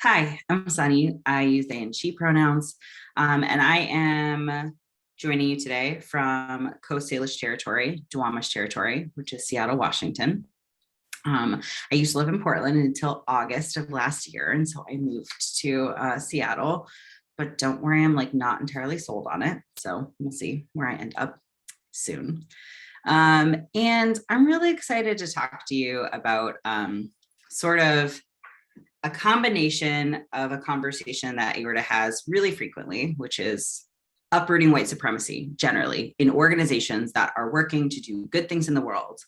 Hi, I'm Sunny. I use they and she pronouns, and I am joining you today from Coast Salish territory, Duwamish territory, which is Seattle, Washington. I used to live in Portland until August of last year, and so I moved to Seattle. But don't worry, I'm like not entirely sold on it, so we'll see where I end up soon. And I'm really excited to talk to you about sort of a combination of a conversation that AORTA has really frequently, which is uprooting white supremacy generally in organizations that are working to do good things in the world.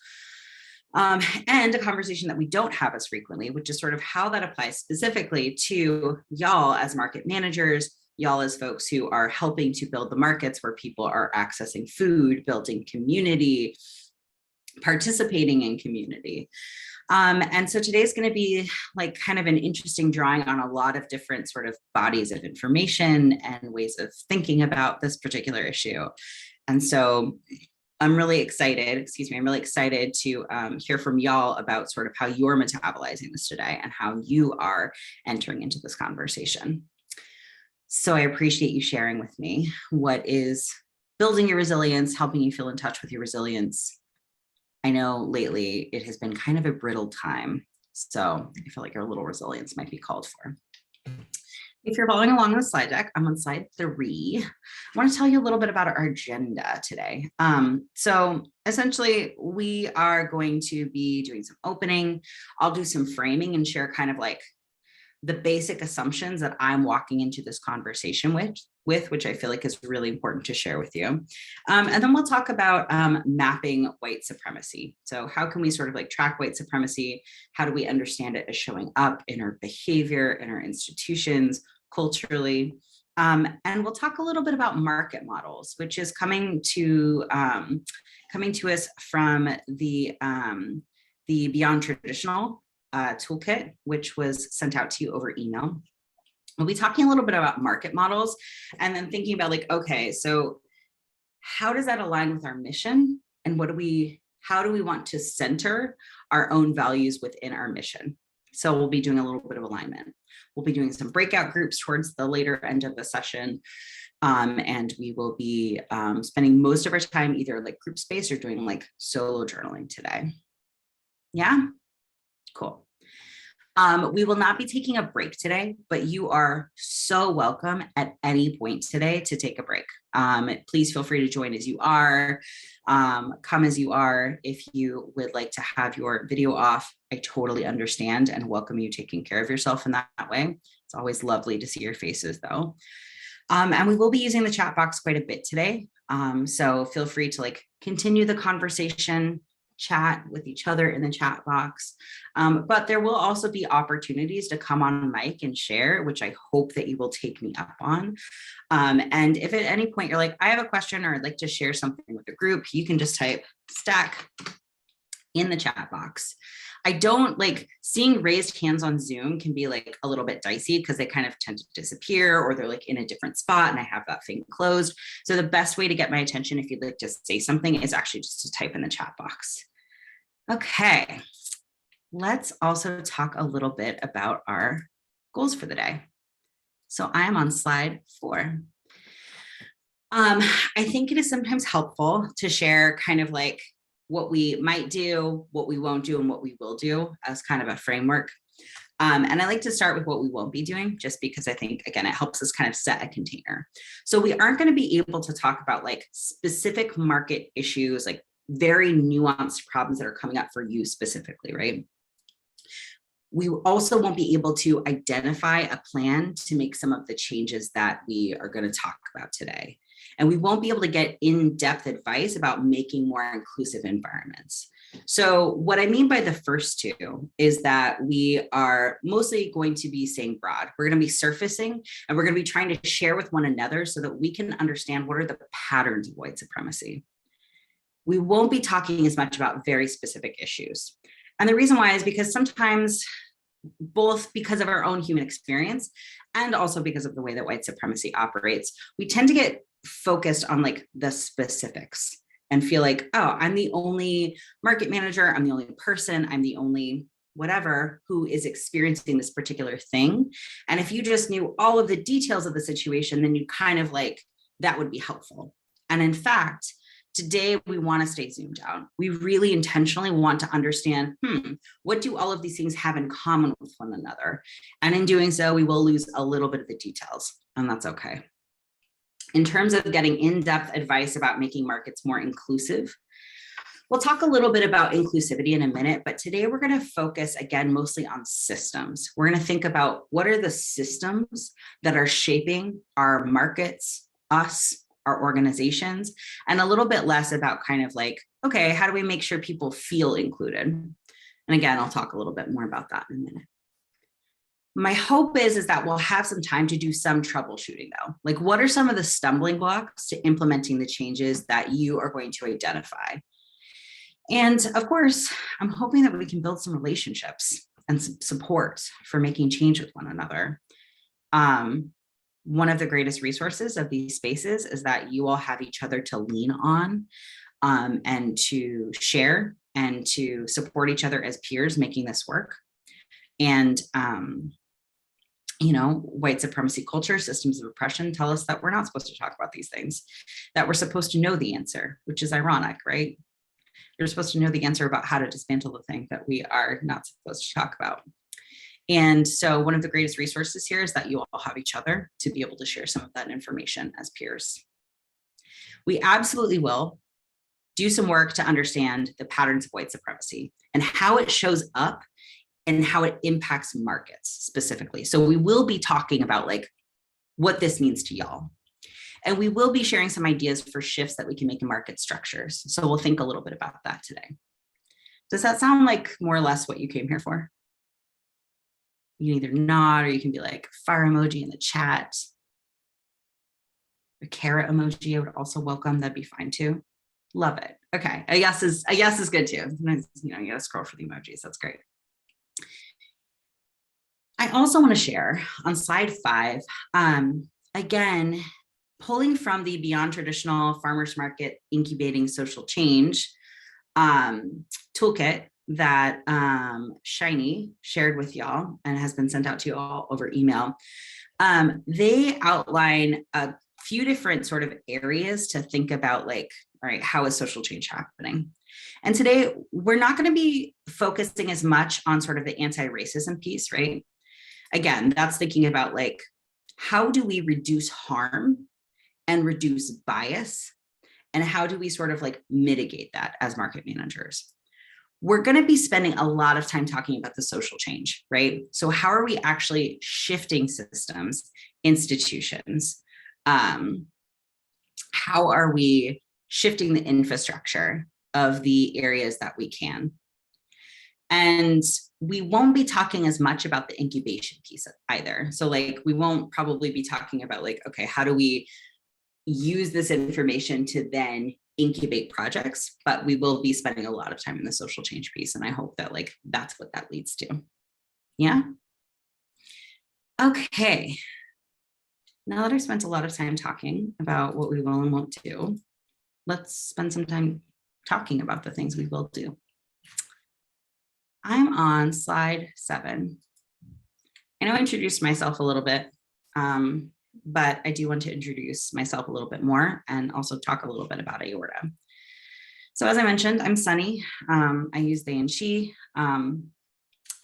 And a conversation that we don't have as frequently, which is sort of how that applies specifically to y'all as market managers, y'all as folks who are helping to build the markets where people are accessing food, building community, participating in community. And so today's going to be like kind of an interesting drawing on a lot of different sort of bodies of information and ways of thinking about this particular issue. And so I'm really excited to hear from y'all about sort of how you're metabolizing this today and how you are entering into this conversation. So I appreciate you sharing with me what is building your resilience, helping you feel in touch with your resilience. I know lately it has been kind of a brittle time, so I feel like your little resilience might be called for. If you're following along on the slide deck, I'm on slide 3. I want to tell you a little bit about our agenda today. So essentially, we are going to be doing some opening. I'll do some framing and share kind of like the basic assumptions that I'm walking into this conversation with, which I feel like is really important to share with you. And then we'll talk about mapping white supremacy. So how can we sort of like track white supremacy? How do we understand it as showing up in our behavior, in our institutions, culturally? And we'll talk a little bit about market models, which is coming to us from the Beyond Traditional toolkit, which was sent out to you over email. We'll be talking a little bit about market models and then thinking about like, okay, so how does that align with our mission? And how do we want to center our own values within our mission? So we'll be doing a little bit of alignment. We'll be doing some breakout groups towards the later end of the session. And we will be spending most of our time either like group space or doing like solo journaling today. Yeah. Cool. We will not be taking a break today, but you are so welcome at any point today to take a break. Please feel free to join as you are, come as you are. If you would like to have your video off, I totally understand and welcome you taking care of yourself in that way. It's always lovely to see your faces though. And we will be using the chat box quite a bit today. So feel free to like continue the conversation, chat with each other in the chat box. But there will also be opportunities to come on mic and share, which I hope that you will take me up on. And if at any point you're like, I have a question or I'd like to share something with the group, you can just type stack in the chat box. I don't like seeing raised hands on Zoom can be like a little bit dicey because they kind of tend to disappear or they're like in a different spot and I have that thing closed. So the best way to get my attention if you'd like to say something is actually just to type in the chat box. Okay, let's also talk a little bit about our goals for the day. So I'm on slide 4. I think it is sometimes helpful to share kind of like what we might do, what we won't do, and what we will do as kind of a framework. And I like to start with what we won't be doing, just because I think, again, it helps us kind of set a container. So we aren't going to be able to talk about like specific market issues, like very nuanced problems that are coming up for you specifically, right? We also won't be able to identify a plan to make some of the changes that we are going to talk about today. And we won't be able to get in-depth advice about making more inclusive environments. So what I mean by the first two is that we are mostly going to be saying broad. We're going to be surfacing and we're going to be trying to share with one another so that we can understand what are the patterns of white supremacy. We won't be talking as much about very specific issues. And the reason why is because sometimes, both because of our own human experience and also because of the way that white supremacy operates, we tend to get focused on like the specifics and feel like, oh, I'm the only market manager, I'm the only person, I'm the only whatever, who is experiencing this particular thing. And if you just knew all of the details of the situation, then you kind of like, that would be helpful. And in fact, today we want to stay zoomed out. We really intentionally want to understand, what do all of these things have in common with one another? And in doing so, we will lose a little bit of the details, and that's okay. In terms of getting in-depth advice about making markets more inclusive, we'll talk a little bit about inclusivity in a minute, but today we're going to focus again mostly on systems. We're going to think about what are the systems that are shaping our markets, us, our organizations, and a little bit less about kind of like, okay, how do we make sure people feel included? And again, I'll talk a little bit more about that in a minute. My hope is that we'll have some time to do some troubleshooting though. Like, what are some of the stumbling blocks to implementing the changes that you are going to identify? And of course, I'm hoping that we can build some relationships and some support for making change with one another. One of the greatest resources of these spaces is that you all have each other to lean on, and to share and to support each other as peers making this work. And, white supremacy culture, systems of oppression tell us that we're not supposed to talk about these things, that we're supposed to know the answer, which is ironic, right? You're supposed to know the answer about how to dismantle the thing that we are not supposed to talk about. And so one of the greatest resources here is that you all have each other to be able to share some of that information as peers. We absolutely will do some work to understand the patterns of white supremacy and how it shows up and how it impacts markets specifically. So we will be talking about like what this means to y'all. And we will be sharing some ideas for shifts that we can make in market structures. So we'll think a little bit about that today. Does that sound like more or less what you came here for? You can either nod or you can be like fire emoji in the chat. A carrot emoji I would also welcome. That'd be fine too. Love it. Okay, a yes is good too. Sometimes, you gotta scroll for the emojis. That's great. I also want to share on slide 5, again, pulling from the Beyond Traditional Farmers Market Incubating Social Change toolkit that Shiny shared with y'all and has been sent out to you all over email. They outline a few different sort of areas to think about, like, all right, how is social change happening? And today we're not going to be focusing as much on sort of the anti-racism piece, right? Again, that's thinking about like, how do we reduce harm and reduce bias? And how do we sort of like mitigate that as market managers? We're going to be spending a lot of time talking about the social change, right? So how are we actually shifting systems, institutions? How are we shifting the infrastructure of the areas that we can? And we won't be talking as much about the incubation piece either. So like, we won't probably be talking about like, okay, how do we use this information to then incubate projects, but we will be spending a lot of time in the social change piece. And I hope that like, that's what that leads to. Yeah. Okay. Now that I've spent a lot of time talking about what we will and won't do, let's spend some time talking about the things we will do. I'm on slide 7. I know I introduced myself a little bit, but I do want to introduce myself a little bit more and also talk a little bit about AORTA. So as I mentioned, I'm Sunny. I use they and she, and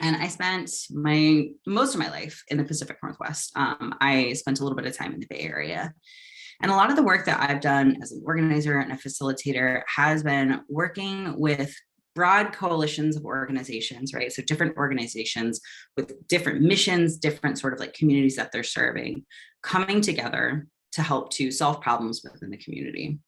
I spent most of my life in the Pacific Northwest. I spent a little bit of time in the Bay Area. And a lot of the work that I've done as an organizer and a facilitator has been working with broad coalitions of organizations, right? So different organizations with different missions, different sort of like communities that they're serving, coming together to help to solve problems within the community.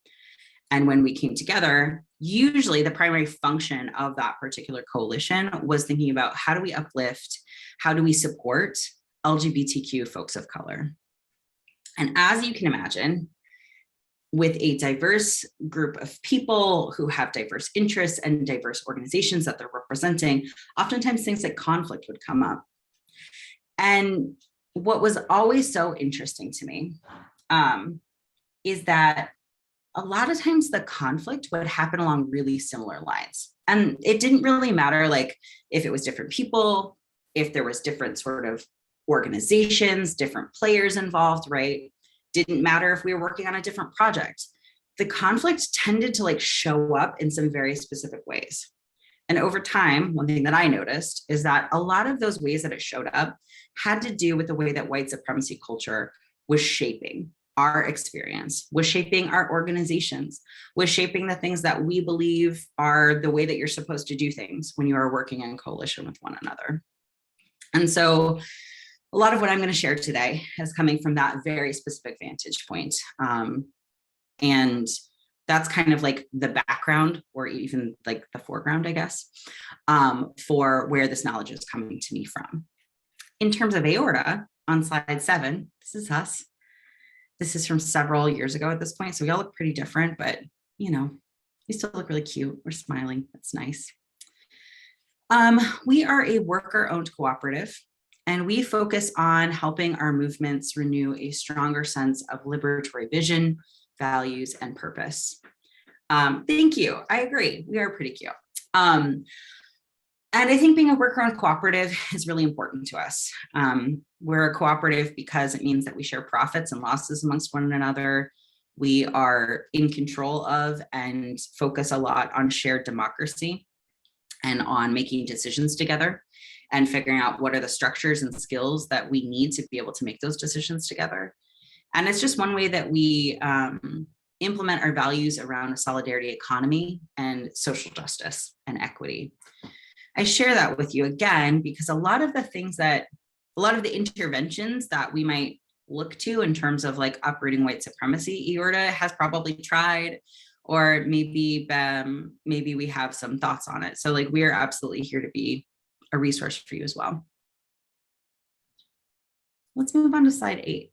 And when we came together, usually the primary function of that particular coalition was thinking about how do we uplift, how do we support LGBTQ folks of color? And as you can imagine, with a diverse group of people who have diverse interests and diverse organizations that they're representing, oftentimes things like conflict would come up. And what was always so interesting to me is that a lot of times the conflict would happen along really similar lines. And it didn't really matter like if it was different people, if there was different sort of organizations, different players involved, right? Didn't matter if we were working on a different project. The conflict tended to like show up in some very specific ways. And over time, one thing that I noticed is that a lot of those ways that it showed up had to do with the way that white supremacy culture was shaping our experience, was shaping our organizations, was shaping the things that we believe are the way that you're supposed to do things when you are working in coalition with one another. And so a lot of what I'm going to share today is coming from that very specific vantage point. And that's kind of like the background, or even like the foreground, I guess, for where this knowledge is coming to me from. In terms of AORTA, on slide 7, this is us. This is from several years ago at this point, so we all look pretty different, but you know, we still look really cute. We're smiling. That's nice. We are a worker-owned cooperative, and we focus on helping our movements renew a stronger sense of liberatory vision, values, and purpose. Thank you. I agree. We are pretty cute. And I think being a worker-owned cooperative is really important to us. We're a cooperative because it means that we share profits and losses amongst one another. We are in control of and focus a lot on shared democracy and on making decisions together and figuring out what are the structures and skills that we need to be able to make those decisions together. And it's just one way that we implement our values around a solidarity economy and social justice and equity. I share that with you again, because a lot of the interventions that we might look to in terms of like uprooting white supremacy, AORTA has probably tried, or maybe we have some thoughts on it. So like we are absolutely here to be a resource for you as well. Let's move on to slide 8.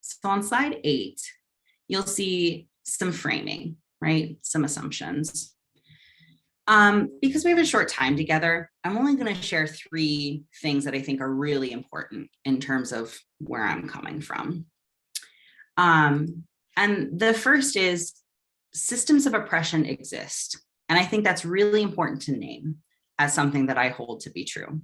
So on slide 8, you'll see some framing, right? Some assumptions. Because we have a short time together, I'm only going to share 3 things that I think are really important in terms of where I'm coming from. And the first is systems of oppression exist. And I think that's really important to name as something that I hold to be true.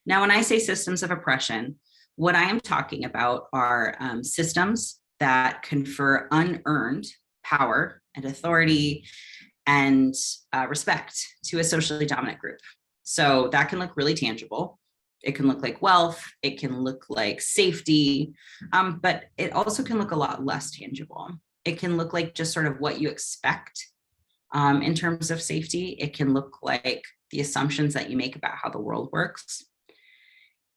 Now, when I say systems of oppression, what I am talking about are systems that confer unearned power and authority and respect to a socially dominant group. So that can look really tangible. It can look like wealth, it can look like safety, but it also can look a lot less tangible. It can look like just sort of what you expect in terms of safety. It can look like the assumptions that you make about how the world works.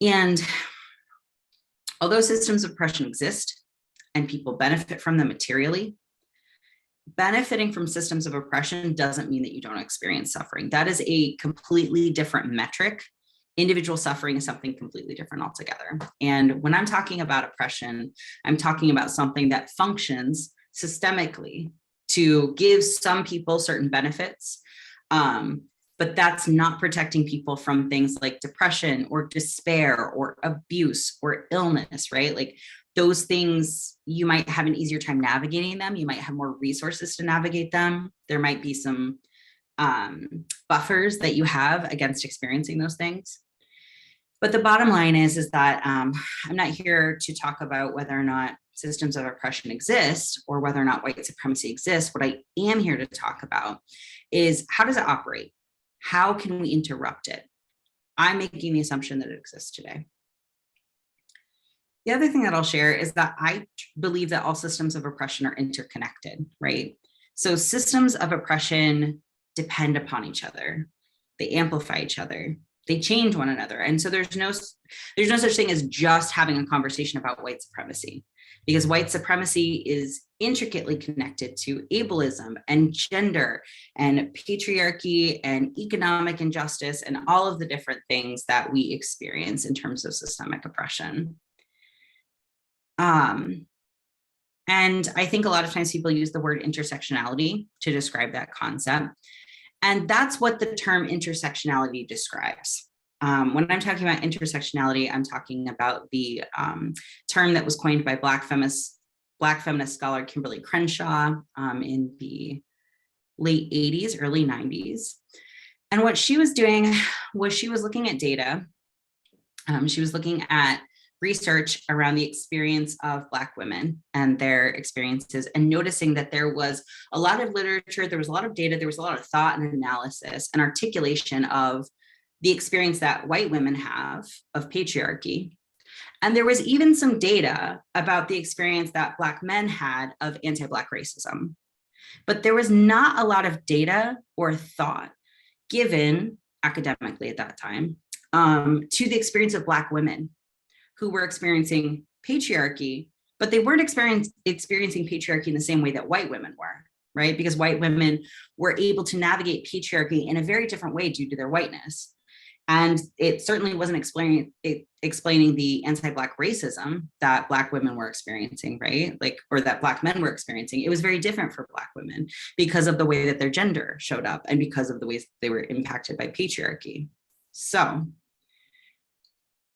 And although systems of oppression exist and people benefit from them materially, benefiting from systems of oppression doesn't mean that you don't experience suffering. That is a completely different metric. Individual suffering is something completely different altogether. And when I'm talking about oppression, I'm talking about something that functions systemically to give some people certain benefits, but that's not protecting people from things like depression or despair or abuse or illness, right? Like those things, you might have an easier time navigating them. You might have more resources to navigate them. There might be some buffers that you have against experiencing those things. But the bottom line is that I'm not here to talk about whether or not systems of oppression exist or whether or not white supremacy exists. What I am here to talk about is how does it operate? How can we interrupt it? I'm making the assumption that it exists today. The other thing that I'll share is that I believe that all systems of oppression are interconnected, right? So systems of oppression depend upon each other. They amplify each other. They change one another. And so there's no such thing as just having a conversation about white supremacy, because white supremacy is intricately connected to ableism and gender and patriarchy and economic injustice and all of the different things that we experience in terms of systemic oppression. And I think a lot of times people use the word intersectionality to describe that concept. And that's what the term intersectionality describes. When I'm talking about intersectionality, I'm talking about the term that was coined by Black feminists Black feminist scholar Kimberly Crenshaw in the late 80s, early 90s. And what she was doing was she was looking at data. She was looking at research around the experience of Black women and their experiences, and noticing that there was a lot of literature, there was a lot of data, there was a lot of thought and analysis and articulation of the experience that white women have of patriarchy. And there was even some data about the experience that Black men had of anti-Black racism. But there was not a lot of data or thought given academically at that time to the experience of Black women who were experiencing patriarchy, but they weren't experiencing patriarchy in the same way that white women were, right? Because white women were able to navigate patriarchy in a very different way due to their whiteness. And it certainly wasn't explaining the anti-Black racism that Black women were experiencing, right? Like, or that Black men were experiencing. It was very different for Black women because of the way that their gender showed up and because of the ways they were impacted by patriarchy. So,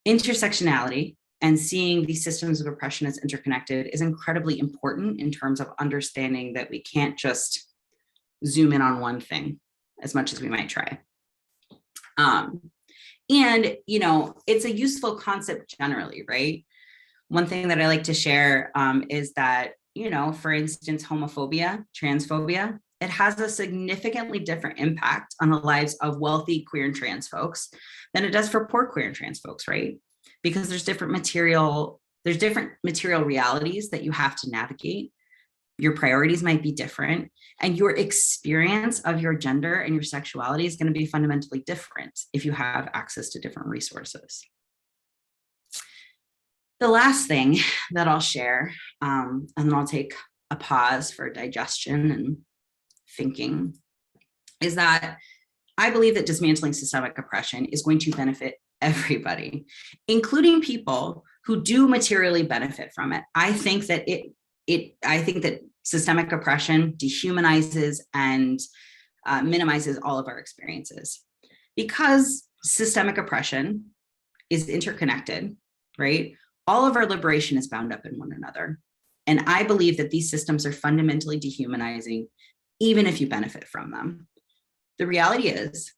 intersectionality and seeing these systems of oppression as interconnected is incredibly important in terms of understanding that we can't just zoom in on one thing as much as we might try. And, you know, it's a useful concept generally, right? One thing that I like to share is that, you know, for instance, homophobia, transphobia, it has a significantly different impact on the lives of wealthy queer and trans folks than it does for poor queer and trans folks, right? Because there's different material realities that you have to navigate. Your priorities might be different, and your experience of your gender and your sexuality is going to be fundamentally different if you have access to different resources. The last thing that I'll share, and then I'll take a pause for digestion and thinking, is that I believe that dismantling systemic oppression is going to benefit everybody, including people who do materially benefit from it. I think that systemic oppression dehumanizes and minimizes all of our experiences, because systemic oppression is interconnected, right? All of our liberation is bound up in one another. And I believe that these systems are fundamentally dehumanizing, even if you benefit from them. The reality is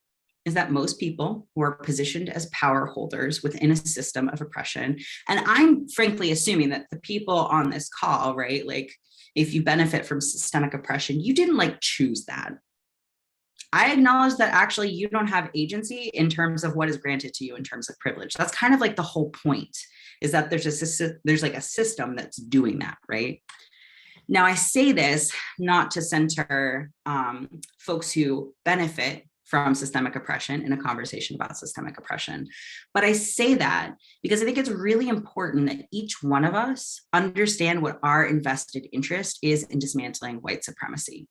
that most people who are positioned as power holders within a system of oppression, and I'm frankly assuming that the people on this call, right, like if you benefit from systemic oppression, you didn't like choose that. I acknowledge that actually you don't have agency in terms of what is granted to you in terms of privilege. That's kind of like the whole point, is that there's like a system that's doing that, right? Now, I say this not to center folks who benefit from systemic oppression in a conversation about systemic oppression, but I say that because I think it's really important that each one of us understand what our invested interest is in dismantling white supremacy.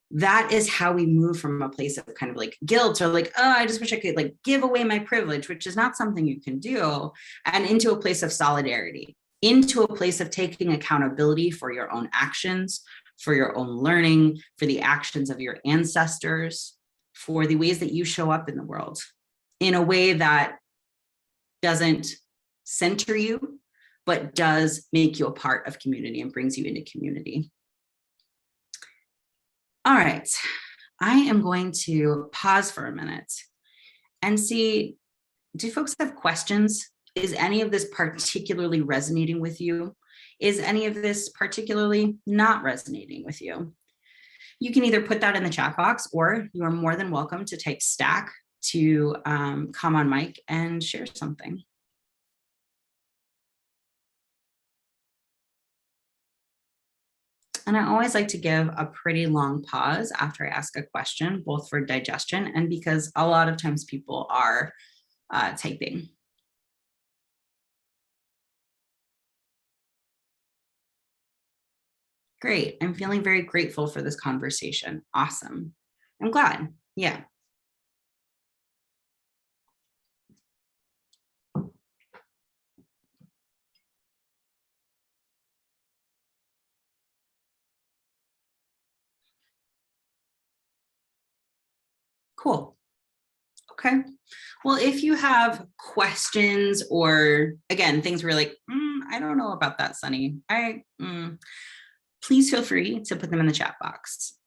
That is how we move from a place of kind of like guilt or like, oh, I just wish I could like give away my privilege, which is not something you can do, and into a place of solidarity, into a place of taking accountability for your own actions, for your own learning, for the actions of your ancestors, for the ways that you show up in the world in a way that doesn't center you, but does make you a part of community and brings you into community. All right, I am going to pause for a minute and see, do folks have questions? Is any of this particularly resonating with you? Is any of this particularly not resonating with you? You can either put that in the chat box, or you are more than welcome to type stack to come on mic and share something. And I always like to give a pretty long pause after I ask a question, both for digestion and because a lot of times people are typing. Great. I'm feeling very grateful for this conversation. Awesome. I'm glad. Yeah. Cool. Okay. Well, if you have questions or, again, things where you're like, I don't know about that, Sunny. Please feel free to put them in the chat box.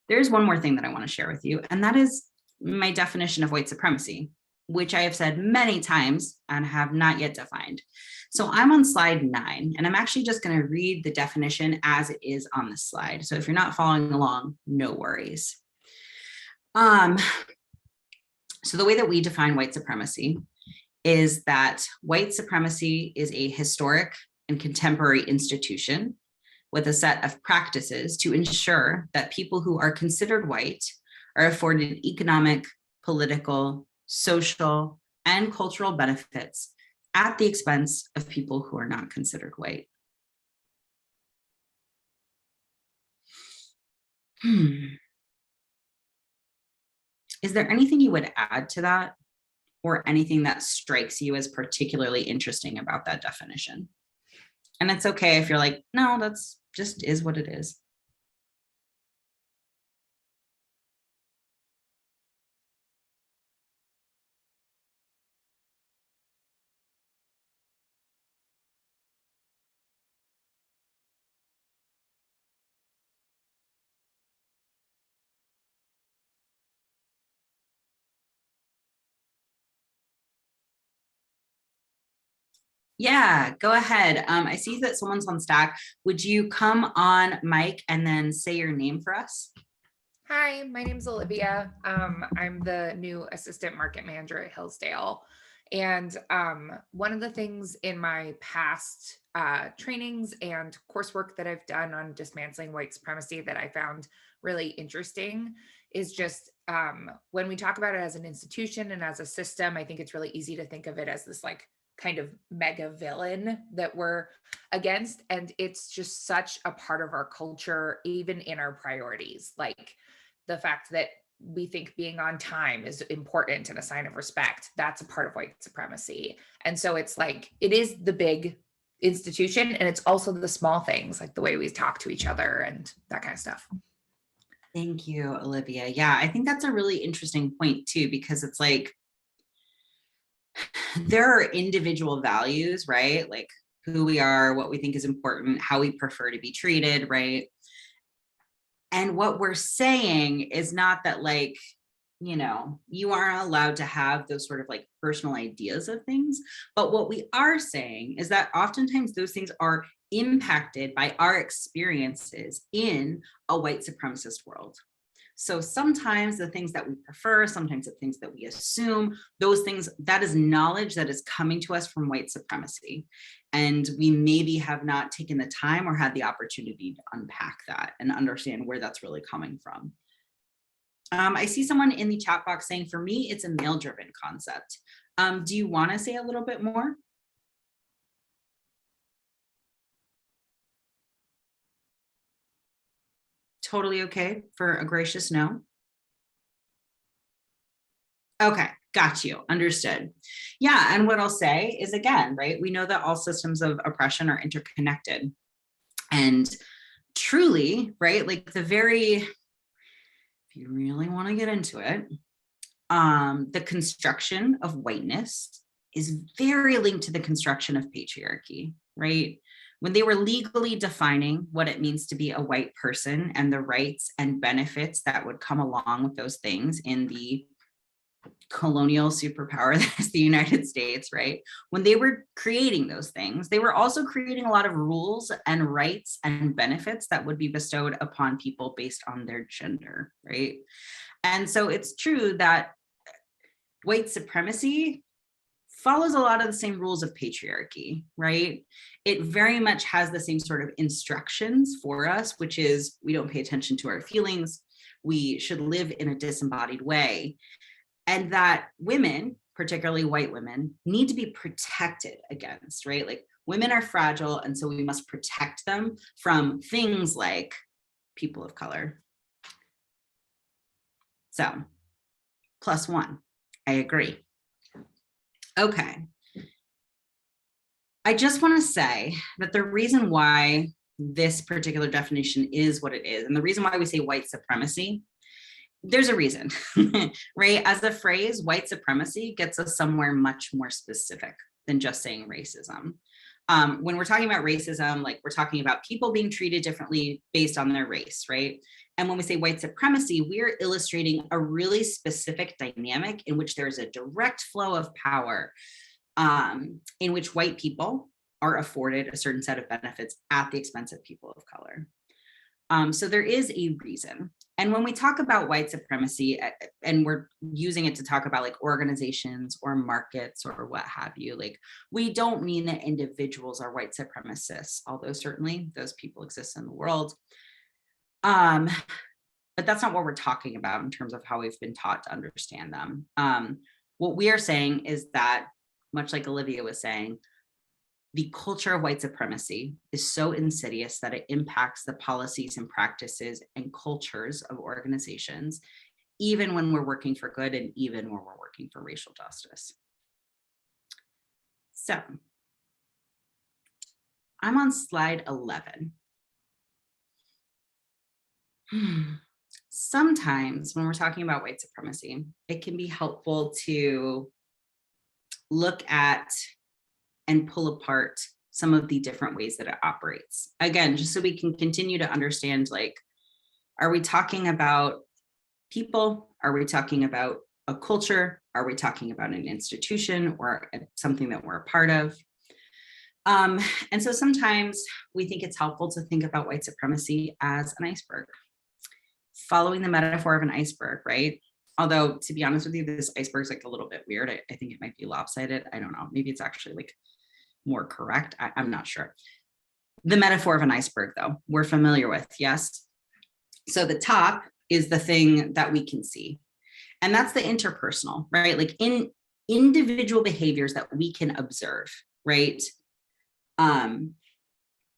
There's one more thing that I want to share with you, and that is my definition of white supremacy, which I have said many times and have not yet defined. So I'm on slide 9, and I'm actually just going to read the definition as it is on the slide. So if you're not following along, no worries. So the way that we define white supremacy is that white supremacy is a historic and contemporary institution with a set of practices to ensure that people who are considered white are afforded economic, political, social, and cultural benefits at the expense of people who are not considered white. Is there anything you would add to that, or anything that strikes you as particularly interesting about that definition? And it's okay if you're like, no, that's just is what it is. Yeah, go ahead. I see that someone's on Stack. Would you come on mic and then say your name for us? Hi, my name's Olivia. I'm the new assistant market manager at Hillsdale. And one of the things in my past trainings and coursework that I've done on dismantling white supremacy that I found really interesting is just when we talk about it as an institution and as a system, I think it's really easy to think of it as this like kind of mega villain that we're against. And it's just such a part of our culture, even in our priorities. Like the fact that we think being on time is important and a sign of respect, that's a part of white supremacy. And so it's like, it is the big institution, and it's also the small things, like the way we talk to each other and that kind of stuff. Thank you, Olivia. Yeah, I think that's a really interesting point too, because it's like, there are individual values, right? Like who we are, what we think is important, how we prefer to be treated, right? And what we're saying is not that like, you aren't allowed to have those sort of like personal ideas of things. But what we are saying is that oftentimes those things are impacted by our experiences in a white supremacist world. So sometimes the things that we prefer, sometimes the things that we assume, those things, that is knowledge that is coming to us from white supremacy. And we maybe have not taken the time or had the opportunity to unpack that and understand where that's really coming from. I see someone in the chat box saying, for me, it's a male-driven concept. Do you want to say a little bit more? Totally okay for a gracious no. Okay, got you, understood. Yeah, and what I'll say is, again, right, we know that all systems of oppression are interconnected. And truly, right, like if you really want to get into it, the construction of whiteness is very linked to the construction of patriarchy, right? When they were legally defining what it means to be a white person and the rights and benefits that would come along with those things in the colonial superpower that is the United States, right? When they were creating those things, they were also creating a lot of rules and rights and benefits that would be bestowed upon people based on their gender, right? And so it's true that white supremacy follows a lot of the same rules of patriarchy, right? It very much has the same sort of instructions for us, which is we don't pay attention to our feelings. We should live in a disembodied way. And that women, particularly white women, need to be protected against, right? Like women are fragile, and so we must protect them from things like people of color. So, +1, I agree. Okay. I just want to say that the reason why this particular definition is what it is, and the reason why we say white supremacy, there's a reason, right? As a phrase, white supremacy gets us somewhere much more specific, than just saying racism. When we're talking about racism, like we're talking about people being treated differently based on their race, right? And when we say white supremacy, we're illustrating a really specific dynamic in which there's a direct flow of power, in which white people are afforded a certain set of benefits at the expense of people of color. So there is a reason. And when we talk about white supremacy, and we're using it to talk about like organizations or markets or what have you, like we don't mean that individuals are white supremacists, although certainly those people exist in the world. But that's not what we're talking about in terms of how we've been taught to understand them. What we are saying is that, much like Olivia was saying, the culture of white supremacy is so insidious that it impacts the policies and practices and cultures of organizations, even when we're working for good and even when we're working for racial justice. So I'm on slide 11. Sometimes when we're talking about white supremacy, it can be helpful to look at and pull apart some of the different ways that it operates. Again, just so we can continue to understand, like, are we talking about people? Are we talking about a culture? Are we talking about an institution or something that we're a part of? And so sometimes we think it's helpful to think about white supremacy as an iceberg, following the metaphor of an iceberg, right? Although, to be honest with you, this iceberg is like a little bit weird. I think it might be lopsided. I don't know. Maybe it's actually like more correct. I'm not sure. The metaphor of an iceberg, though, we're familiar with, yes? So the top is the thing that we can see. And that's the interpersonal, right? Like in individual behaviors that we can observe, right?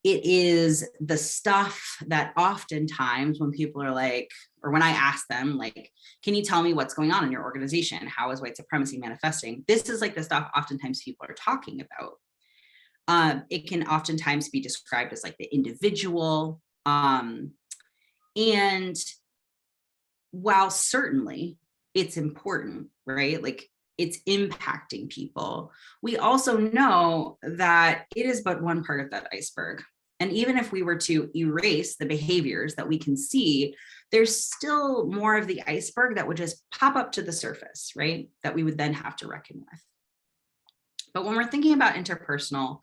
It is the stuff that oftentimes when people are like, or when I ask them, like, can you tell me what's going on in your organization? How is white supremacy manifesting? This is like the stuff oftentimes people are talking about. It can oftentimes be described as like the individual. And while certainly it's important, right? Like it's impacting people, we also know that it is but one part of that iceberg. And even if we were to erase the behaviors that we can see, there's still more of the iceberg that would just pop up to the surface, right? That we would then have to reckon with. But when we're thinking about interpersonal,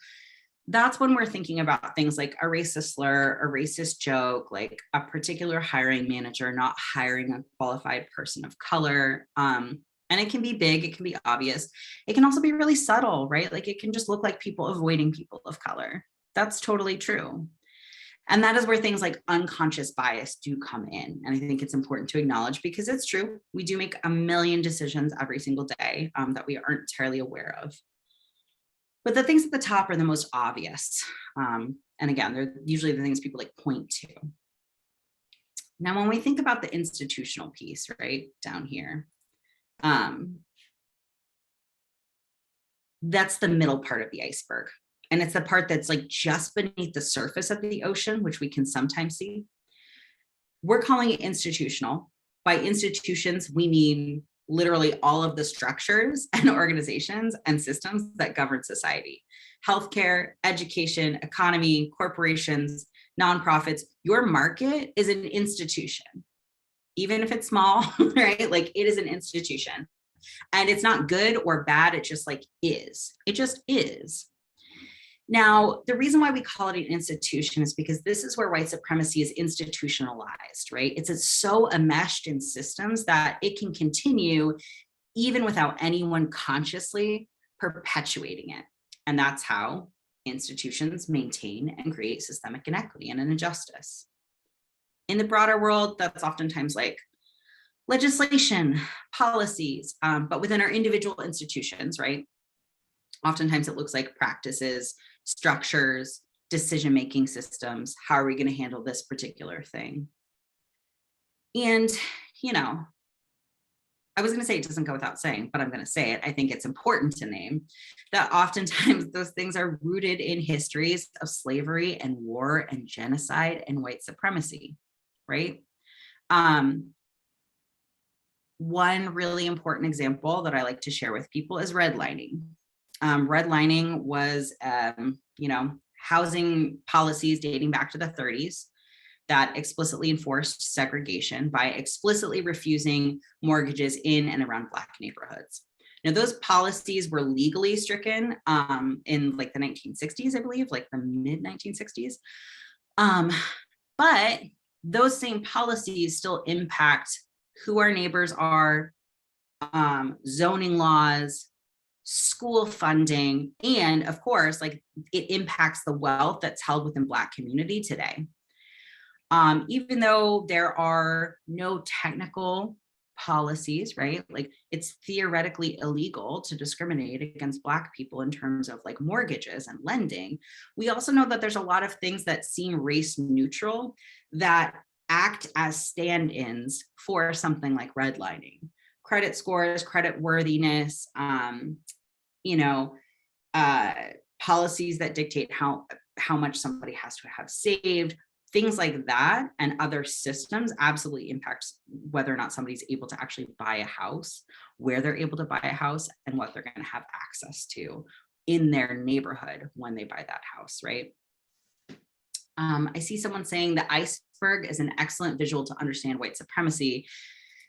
that's when we're thinking about things like a racist slur, a racist joke, like a particular hiring manager not hiring a qualified person of color. And it can be big, it can be obvious. It can also be really subtle, right? Like it can just look like people avoiding people of color. That's totally true. And that is where things like unconscious bias do come in. And I think it's important to acknowledge because it's true. We do make a million decisions every single day that we aren't entirely aware of. But the things at the top are the most obvious. And again, they're usually the things people like point to. Now, when we think about the institutional piece, right, down here, that's the middle part of the iceberg. And it's the part that's like just beneath the surface of the ocean, which we can sometimes see. We're calling it institutional. By institutions, we mean literally all of the structures and organizations and systems that govern society. Healthcare, education, economy, corporations, nonprofits. Your market is an institution. Even if it's small, right? Like it is an institution. And it's not good or bad, it just like is. It just is. Now, the reason why we call it an institution is because this is where white supremacy is institutionalized, right? It's so enmeshed in systems that it can continue even without anyone consciously perpetuating it. And that's how institutions maintain and create systemic inequity and an injustice. In the broader world, that's oftentimes like legislation, policies, but within our individual institutions, right? Oftentimes it looks like practices, structures, decision-making systems. How are we going to handle this particular thing? And, you know, I was going to say it doesn't go without saying, but I'm going to say it. I think it's important to name that oftentimes those things are rooted in histories of slavery and war and genocide and white supremacy, right? One really important example that I like to share with people is redlining. Redlining was, housing policies dating back to the 30s that explicitly enforced segregation by explicitly refusing mortgages in and around Black neighborhoods. Now, those policies were legally stricken in like the 1960s, I believe, like the mid 1960s. But those same policies still impact who our neighbors are, zoning laws, school funding, and of course, like it impacts the wealth that's held within Black community today. Even though there are no technical policies, right? Like it's theoretically illegal to discriminate against Black people in terms of like mortgages and lending. We also know that there's a lot of things that seem race neutral that act as stand-ins for something like redlining. Credit scores, credit worthiness, policies that dictate how much somebody has to have saved. Things like that and other systems absolutely impacts whether or not somebody's able to actually buy a house, where they're able to buy a house, and what they're going to have access to in their neighborhood when they buy that house, right? I see someone saying the iceberg is an excellent visual to understand white supremacy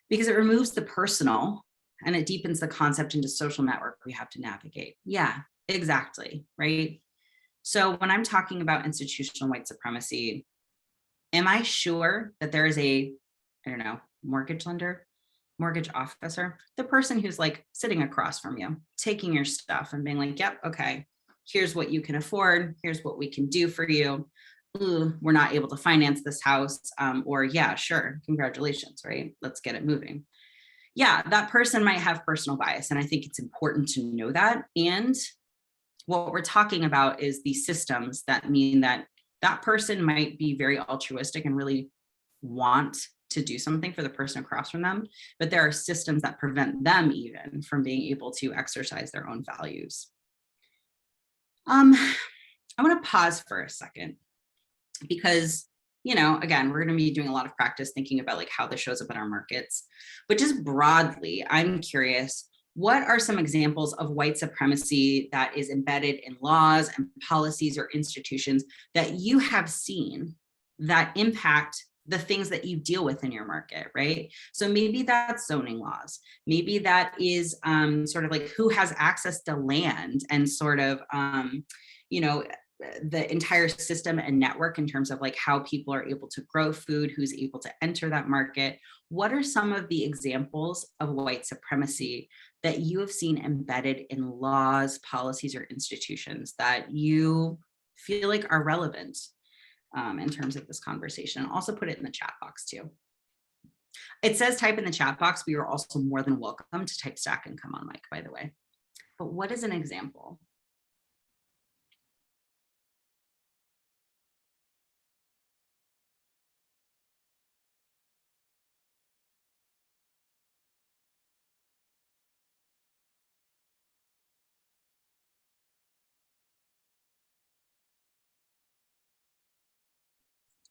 because it removes the personal and it deepens the concept into social network we have to navigate. Yeah, exactly, right? So when I'm talking about institutional white supremacy, am I sure that there is a, I don't know, mortgage lender, mortgage officer, the person who's like sitting across from you, taking your stuff and being like, yep, okay, here's what you can afford. Here's what we can do for you. Ooh, we're not able to finance this house. Or yeah, sure, congratulations, right? Let's get it moving. Yeah, that person might have personal bias. And I think it's important to know that. And what we're talking about is the systems that mean that that person might be very altruistic and really want to do something for the person across from them, but there are systems that prevent them even from being able to exercise their own values. I want to pause for a second because, again, we're going to be doing a lot of practice thinking about like how this shows up in our markets, but just broadly, I'm curious, what are some examples of white supremacy that is embedded in laws and policies or institutions that you have seen that impact the things that you deal with in your market, right? So maybe that's zoning laws. Maybe that is sort of like who has access to land and sort of, the entire system and network in terms of like how people are able to grow food, who's able to enter that market. What are some of the examples of white supremacy that you have seen embedded in laws, policies, or institutions that you feel like are relevant in terms of this conversation? Also put it in the chat box too. It says type in the chat box, but you're also more than welcome to type stack and come on mic, by the way. But what is an example?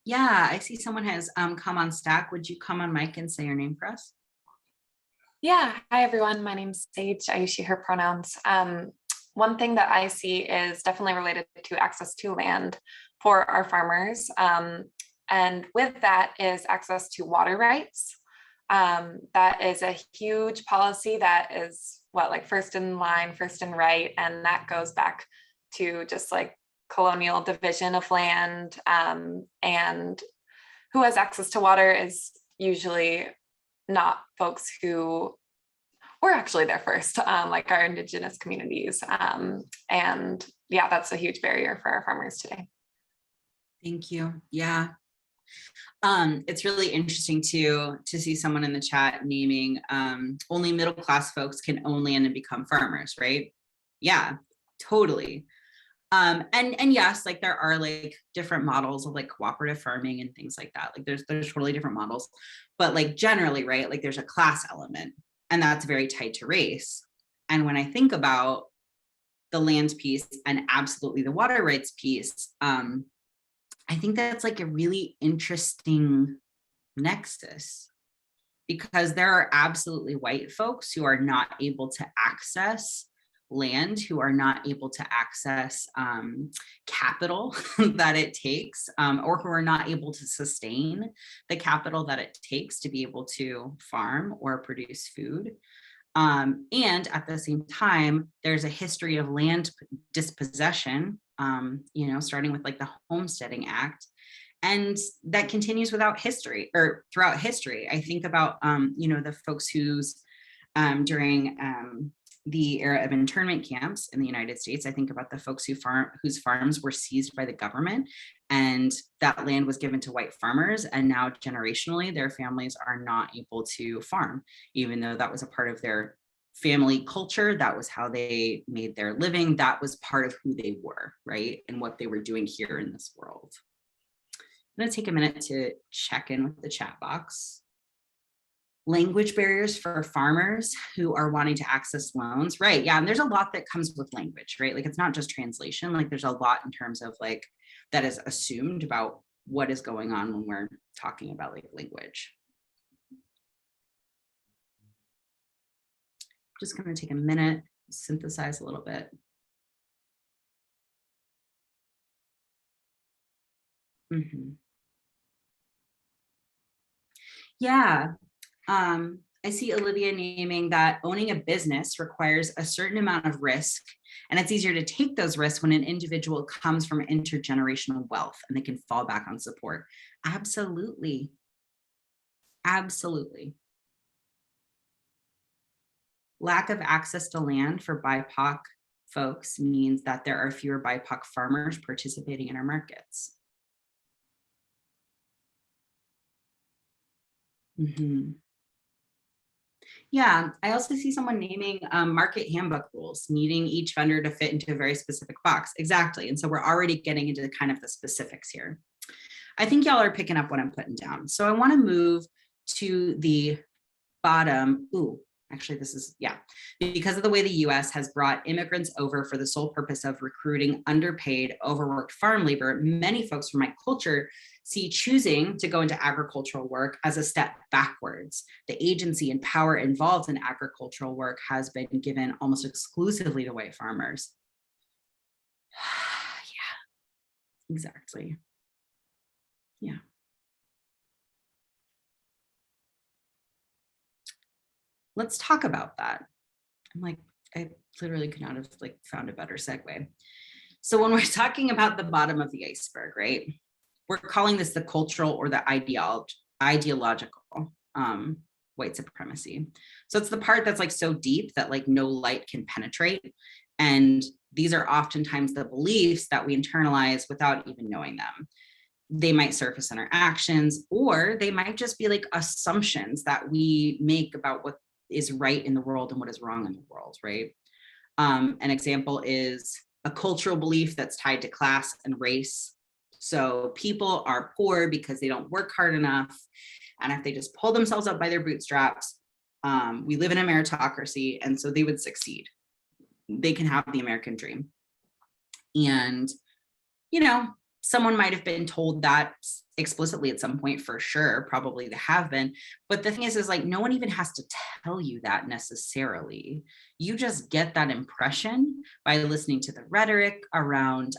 Yeah, I see someone has come on stack. Would you come on mic and say your name for us? Yeah, hi everyone. My name's Sage. I use she, her pronouns. One thing that I see is definitely related to access to land for our farmers. And with that is access to water rights. That is a huge policy that is like first in line, first in right. And that goes back to just like colonial division of land, and who has access to water is usually not folks who were actually there first, like our indigenous communities. And yeah, that's a huge barrier for our farmers today. Thank you. Yeah. It's really interesting to see someone in the chat naming only middle-class folks can own land and become farmers, right? Yeah, totally. And yes, like there are like different models of like cooperative farming and things like that. Like there's totally different models, but like generally, right, like there's a class element and that's very tied to race. And when I think about the land piece and absolutely the water rights piece, I think that's like a really interesting nexus because there are absolutely white folks who are not able to access land who are not able to access capital that it takes, or who are not able to sustain the capital that it takes to be able to farm or produce food. And at the same time, there's a history of land dispossession, starting with like the Homesteading Act, and that continues without history or throughout history. I think about, the folks who's during the era of internment camps in the United States. I think about the folks whose farms were seized by the government, and that land was given to white farmers. And now generationally, their families are not able to farm, even though that was a part of their family culture. That was how they made their living. That was part of who they were, right? And what they were doing here in this world. I'm going to take a minute to check in with the chat box. Language barriers for farmers who are wanting to access loans, right? Yeah, and there's a lot that comes with language, right? Like, it's not just translation. Like, there's a lot in terms of like that is assumed about what is going on when we're talking about like language. Just going to take a minute, synthesize a little bit. Yeah. I see Olivia naming that owning a business requires a certain amount of risk, and it's easier to take those risks when an individual comes from intergenerational wealth and they can fall back on support. Absolutely. Absolutely. Lack of access to land for BIPOC folks means that there are fewer BIPOC farmers participating in our markets. Yeah, I also see someone naming market handbook rules, needing each vendor to fit into a very specific box. Exactly. And so we're already getting into kind of the specifics here. I think y'all are picking up what I'm putting down. So I want to move to the bottom. Ooh, actually, this is, yeah, because of the way the US has brought immigrants over for the sole purpose of recruiting underpaid, overworked farm labor, many folks from my culture see choosing to go into agricultural work as a step backwards. The agency and power involved in agricultural work has been given almost exclusively to white farmers. Yeah, exactly. Yeah. Let's talk about that. I'm like, I literally could not have like found a better segue. So when we're talking about the bottom of the iceberg, right? We're calling this the cultural or the ideological white supremacy. So it's the part that's like so deep that like no light can penetrate. And these are oftentimes the beliefs that we internalize without even knowing them. They might surface in our actions, or they might just be like assumptions that we make about what is right in the world and what is wrong in the world, right? An example is a cultural belief that's tied to class and race. So people are poor because they don't work hard enough. And if they just pull themselves up by their bootstraps, we live in a meritocracy, and so they would succeed. They can have the American dream. And, someone might have been told that explicitly at some point, for sure, probably they have been. But the thing is like, no one even has to tell you that necessarily. You just get that impression by listening to the rhetoric around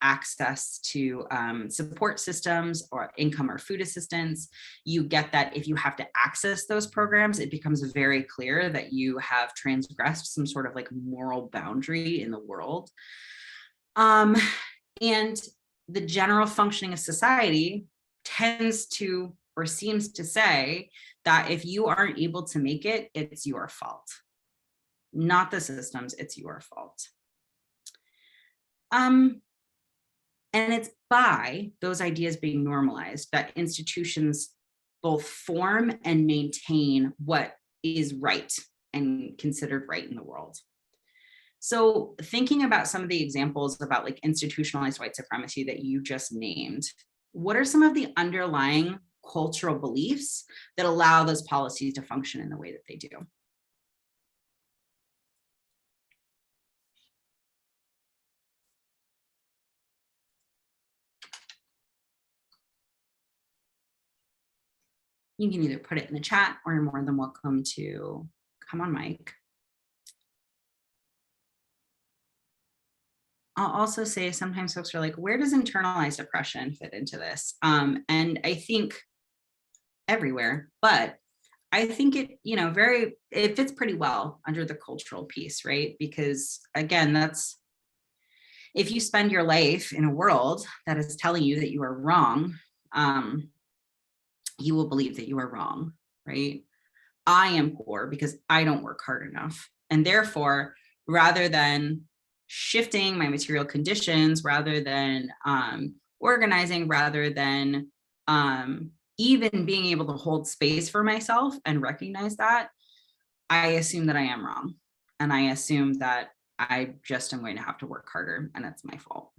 access to support systems or income or food assistance. You get that if you have to access those programs, it becomes very clear that you have transgressed some sort of like moral boundary in the world. And the general functioning of society tends to, or seems to say, that if you aren't able to make it, it's your fault. Not the systems, it's your fault. And it's by those ideas being normalized that institutions both form and maintain what is right and considered right in the world. So thinking about some of the examples about like institutionalized white supremacy that you just named, what are some of the underlying cultural beliefs that allow those policies to function in the way that they do? You can either put it in the chat, or you're more than welcome to come on mic. I'll also say sometimes folks are like, where does internalized oppression fit into this? And I think everywhere, but I think it, it fits pretty well under the cultural piece, right? Because again, if you spend your life in a world that is telling you that you are wrong, you will believe that you are wrong, right? I am poor because I don't work hard enough. And therefore, rather than shifting my material conditions, rather than organizing, rather than even being able to hold space for myself and recognize that, I assume that I am wrong. And I assume that I just am going to have to work harder and it's my fault.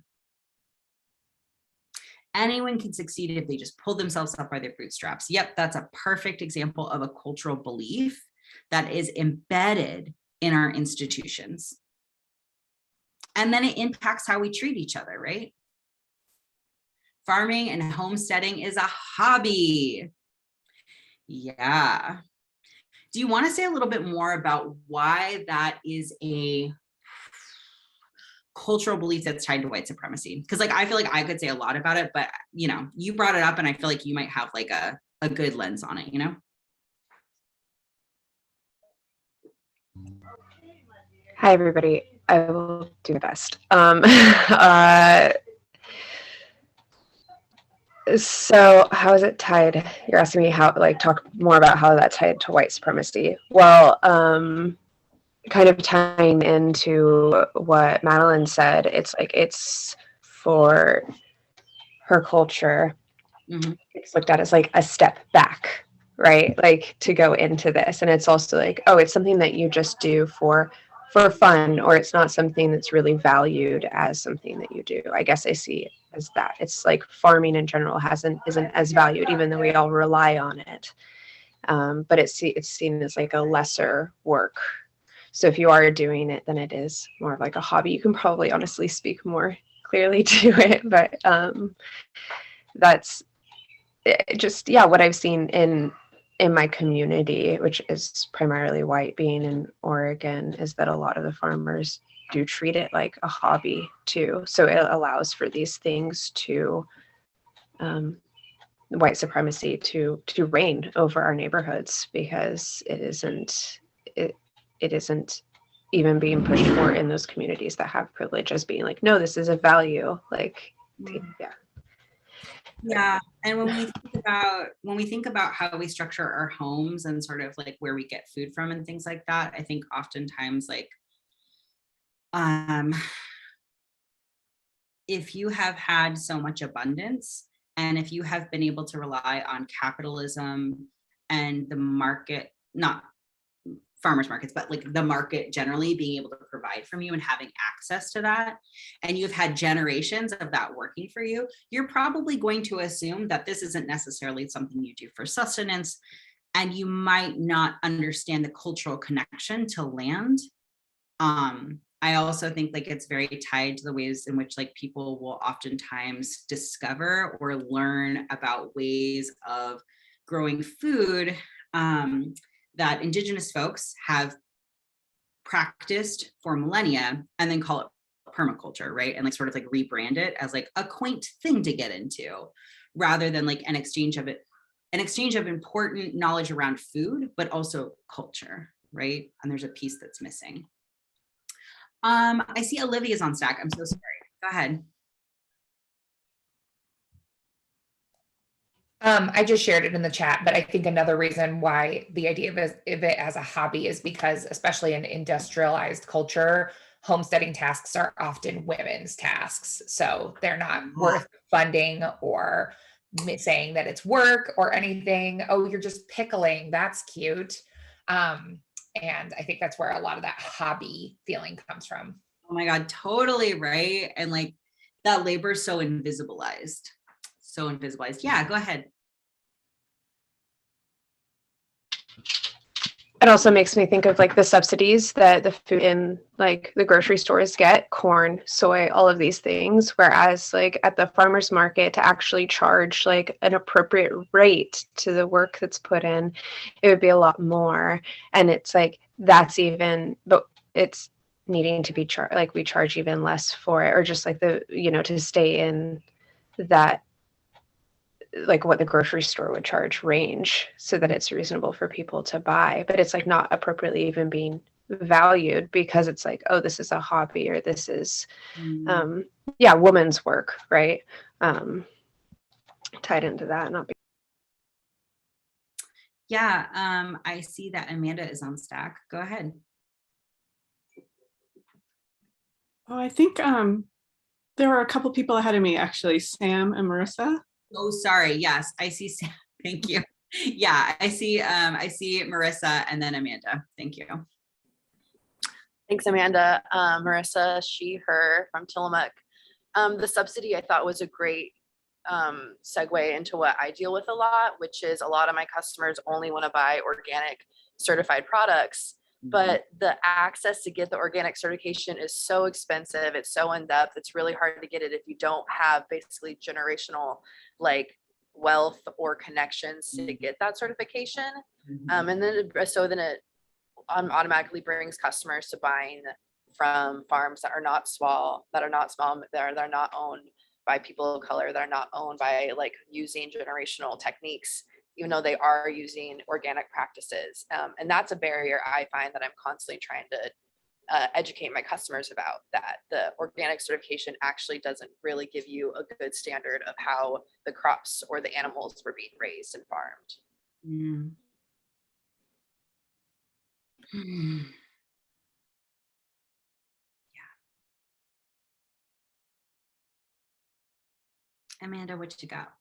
Anyone can succeed if they just pull themselves up by their bootstraps. Yep, that's a perfect example of a cultural belief that is embedded in our institutions. And then it impacts how we treat each other, right? Farming and homesteading is a hobby. Yeah. Do you want to say a little bit more about why that is a cultural belief that's tied to white supremacy? Because like I feel like I could say a lot about it, but you brought it up and I feel like you might have like a good lens on it, Hi everybody, I will do my best. So how is it tied? You're asking me how, like, talk more about how that's tied to white supremacy. Well, kind of tying into what Madeline said, it's like it's for her culture. Mm-hmm. It's looked at as like a step back, right? Like to go into this, and it's also like, oh, it's something that you just do for fun, or it's not something that's really valued as something that you do. I guess I see it as that. It's like farming in general isn't as valued, even though we all rely on it. But it's seen as like a lesser work. So if you are doing it, then it is more of like a hobby. You can probably honestly speak more clearly to it, but that's just, yeah, what I've seen in my community, which is primarily white, being in Oregon, is that a lot of the farmers do treat it like a hobby too. So it allows for these things to white supremacy to reign over our neighborhoods, because it isn't even being pushed for in those communities that have privilege as being like, no, this is a value. Like, yeah. And when we think about how we structure our homes and sort of like where we get food from and things like that, I think oftentimes like if you have had so much abundance, and if you have been able to rely on capitalism and the market, not farmers markets, but like the market generally being able to provide from you and having access to that, and you've had generations of that working for you, you're probably going to assume that this isn't necessarily something you do for sustenance, and you might not understand the cultural connection to land. I also think like it's very tied to the ways in which like people will oftentimes discover or learn about ways of growing food that Indigenous folks have practiced for millennia, and then call it permaculture, right? And like sort of like rebrand it as like a quaint thing to get into, rather than like an exchange of important knowledge around food, but also culture, right? And there's a piece that's missing. I see Olivia's on stack. I'm so sorry. Go ahead. I just shared it in the chat, but I think another reason why the idea of it as a hobby is because, especially in industrialized culture, homesteading tasks are often women's tasks. So they're not worth funding or saying that it's work or anything. Oh, you're just pickling. That's cute. And I think that's where a lot of that hobby feeling comes from. Oh my God, totally right. And like that labor is so invisibilized. So invisibilized. Yeah, go ahead. It also makes me think of like the subsidies that the food in like the grocery stores get, corn, soy, all of these things. Whereas like at the farmer's market, to actually charge like an appropriate rate to the work that's put in, it would be a lot more. And it's like, that's even, but it's needing to be charged, like we charge even less for it, or just like the, to stay in that, like what the grocery store would charge range so that it's reasonable for people to buy, but it's like not appropriately even being valued because it's like, oh, this is a hobby, or this is, woman's work, right? Tied into that, not be. Yeah, I see that Amanda is on stack. Go ahead. Oh, I think there were a couple people ahead of me, actually, Sam and Marissa. Oh, sorry. Yes, I see Sam. Thank you. Yeah, I see Marissa and then Amanda. Thank you. Thanks, Amanda. Marissa, she, her from Tillamook. The subsidy I thought was a great segue into what I deal with a lot, which is a lot of my customers only want to buy organic certified products, but the access to get the organic certification is so expensive. It's so in-depth. It's really hard to get it if you don't have basically generational like wealth or connections to get that certification. And then it automatically brings customers to buying from farms that are not small, that are not owned by people of color, that are not owned by like using generational techniques, even though they are using organic practices. And that's a barrier I find that I'm constantly trying to educate my customers about, that the organic certification actually doesn't really give you a good standard of how the crops or the animals were being raised and farmed. Amanda, what you got?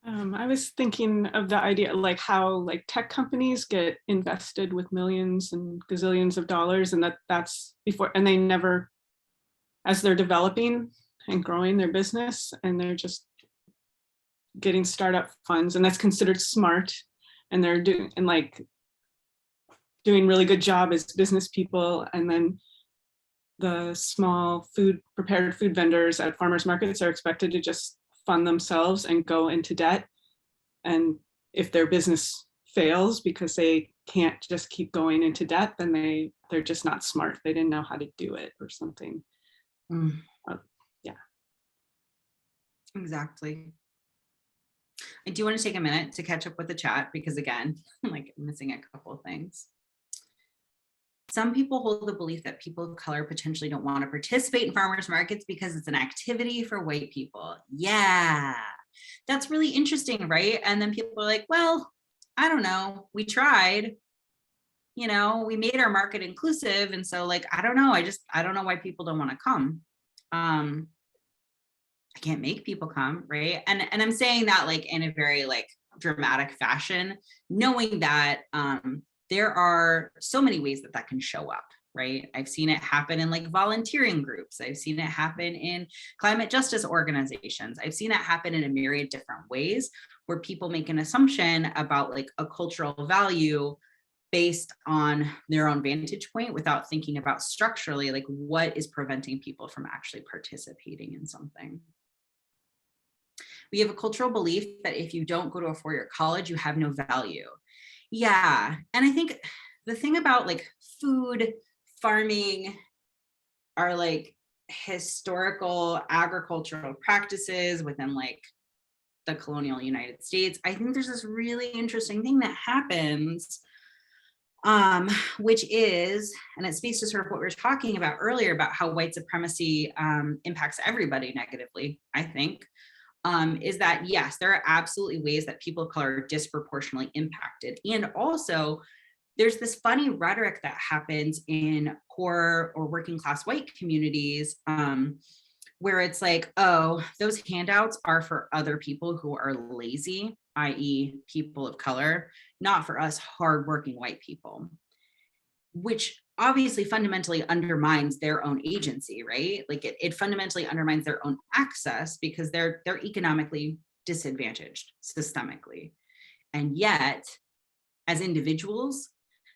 I was thinking of the idea, like how like tech companies get invested with millions and gazillions of dollars, and that's before, and they never, as they're developing and growing their business, and they're just getting startup funds, and that's considered smart, and they're doing really good job as business people, and then the small prepared food vendors at farmers markets are expected to just fund themselves and go into debt. And if their business fails because they can't just keep going into debt, then they're just not smart. They didn't know how to do it or something. Yeah. Exactly. I do want to take a minute to catch up with the chat because again, I'm like missing a couple of things. Some people hold the belief that people of color potentially don't want to participate in farmers markets because it's an activity for white people. Yeah, that's really interesting, right? And then people are like, well, I don't know, we tried, we made our market inclusive. And so like, I don't know, I don't know why people don't want to come. I can't make people come, right? And I'm saying that like in a very like dramatic fashion, knowing that there are so many ways that can show up, right? I've seen it happen in like volunteering groups. I've seen it happen in climate justice organizations. I've seen it happen in a myriad different ways where people make an assumption about like a cultural value based on their own vantage point without thinking about structurally, like what is preventing people from actually participating in something. We have a cultural belief that if you don't go to a four-year college, you have no value. Yeah. And I think the thing about like food, farming, are like historical agricultural practices within like the colonial United States. I think there's this really interesting thing that happens, which is, and it speaks to sort of what we were talking about earlier about how white supremacy impacts everybody negatively, I think. Is that yes, there are absolutely ways that people of color are disproportionately impacted. And also there's this funny rhetoric that happens in poor or working class white communities where it's like, oh, those handouts are for other people who are lazy, i.e. people of color, not for us hardworking white people, which obviously fundamentally undermines their own agency, right? Like it fundamentally undermines their own access because they're economically disadvantaged systemically. And yet, as individuals,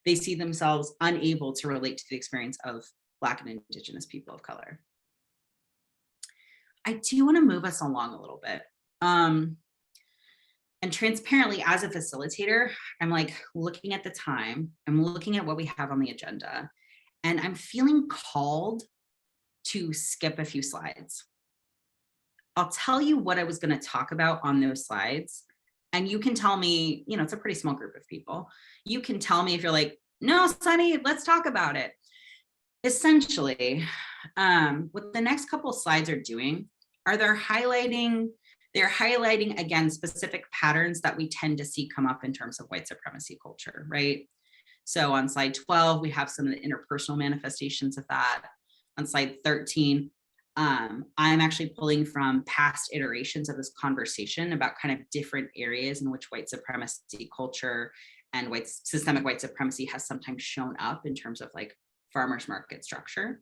they see themselves unable to relate to the experience of Black and Indigenous people of color. I do want to move us along a little bit. And transparently, as a facilitator, I'm like looking at the time, I'm looking at what we have on the agenda. and I'm feeling called to skip a few slides. I'll tell you what I was going to talk about on those slides. And you can tell me, you know, it's a pretty small group of people. You can tell me if you're like, no, Sunny, let's talk about it. Essentially, what the next couple of slides are doing are they're highlighting again specific patterns that we tend to see come up in terms of white supremacy culture, right? So on slide 12, we have some of the interpersonal manifestations of that. On slide 13, I'm actually pulling from past iterations of this conversation about kind of different areas in which white supremacy culture and systemic white supremacy has sometimes shown up in terms of like farmers market structure.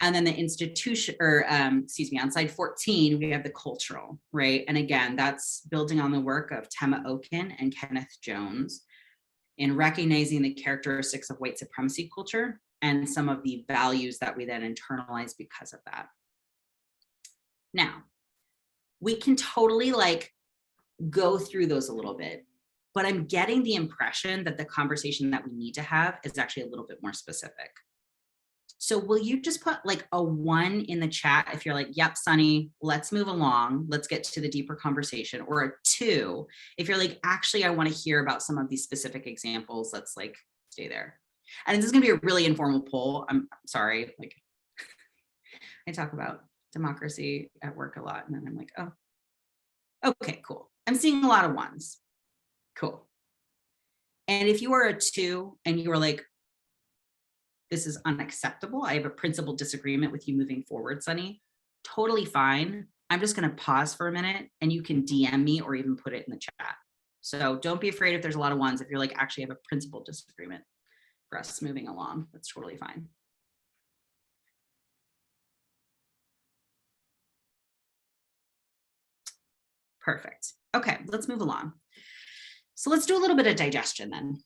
And then the institution, or on slide 14, we have the cultural, right? And again, that's building on the work of Tema Okin and Kenneth Jones in recognizing the characteristics of white supremacy culture and some of the values that we then internalize because of that. Now, we can totally like go through those a little bit, but I'm getting the impression that the conversation that we need to have is actually a little bit more specific. So will you just put like a 1 in the chat if you're like, yep, Sunny, let's move along. Let's get to the deeper conversation, or a 2 if you're like, actually, I want to hear about some of these specific examples. Let's like stay there. And this is going to be a really informal poll. I'm sorry. Like I talk about democracy at work a lot. And then I'm like, oh, okay, cool. I'm seeing a lot of 1s. Cool. And if you are a 2 and you are like, this is unacceptable, I have a principled disagreement with you moving forward, Sunny, totally fine. I'm just going to pause for a minute and you can DM me or even put it in the chat. So don't be afraid if there's a lot of 1s. If you're like, actually have a principled disagreement for us moving along, that's totally fine. Perfect. Okay, let's move along. So let's do a little bit of digestion then.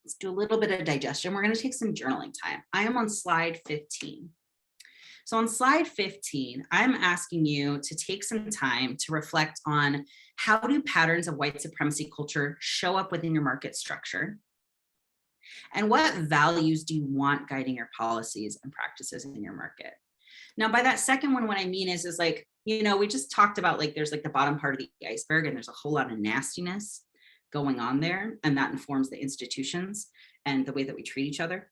Let's do a little bit of digestion. We're going to take some journaling time. I am on slide 15. So on slide 15, I'm asking you to take some time to reflect on how do patterns of white supremacy culture show up within your market structure? And what values do you want guiding your policies and practices in your market? Now, by that second one, what I mean is like, you know, we just talked about like, there's like the bottom part of the iceberg and there's a whole lot of nastiness going on there. And that informs the institutions and the way that we treat each other.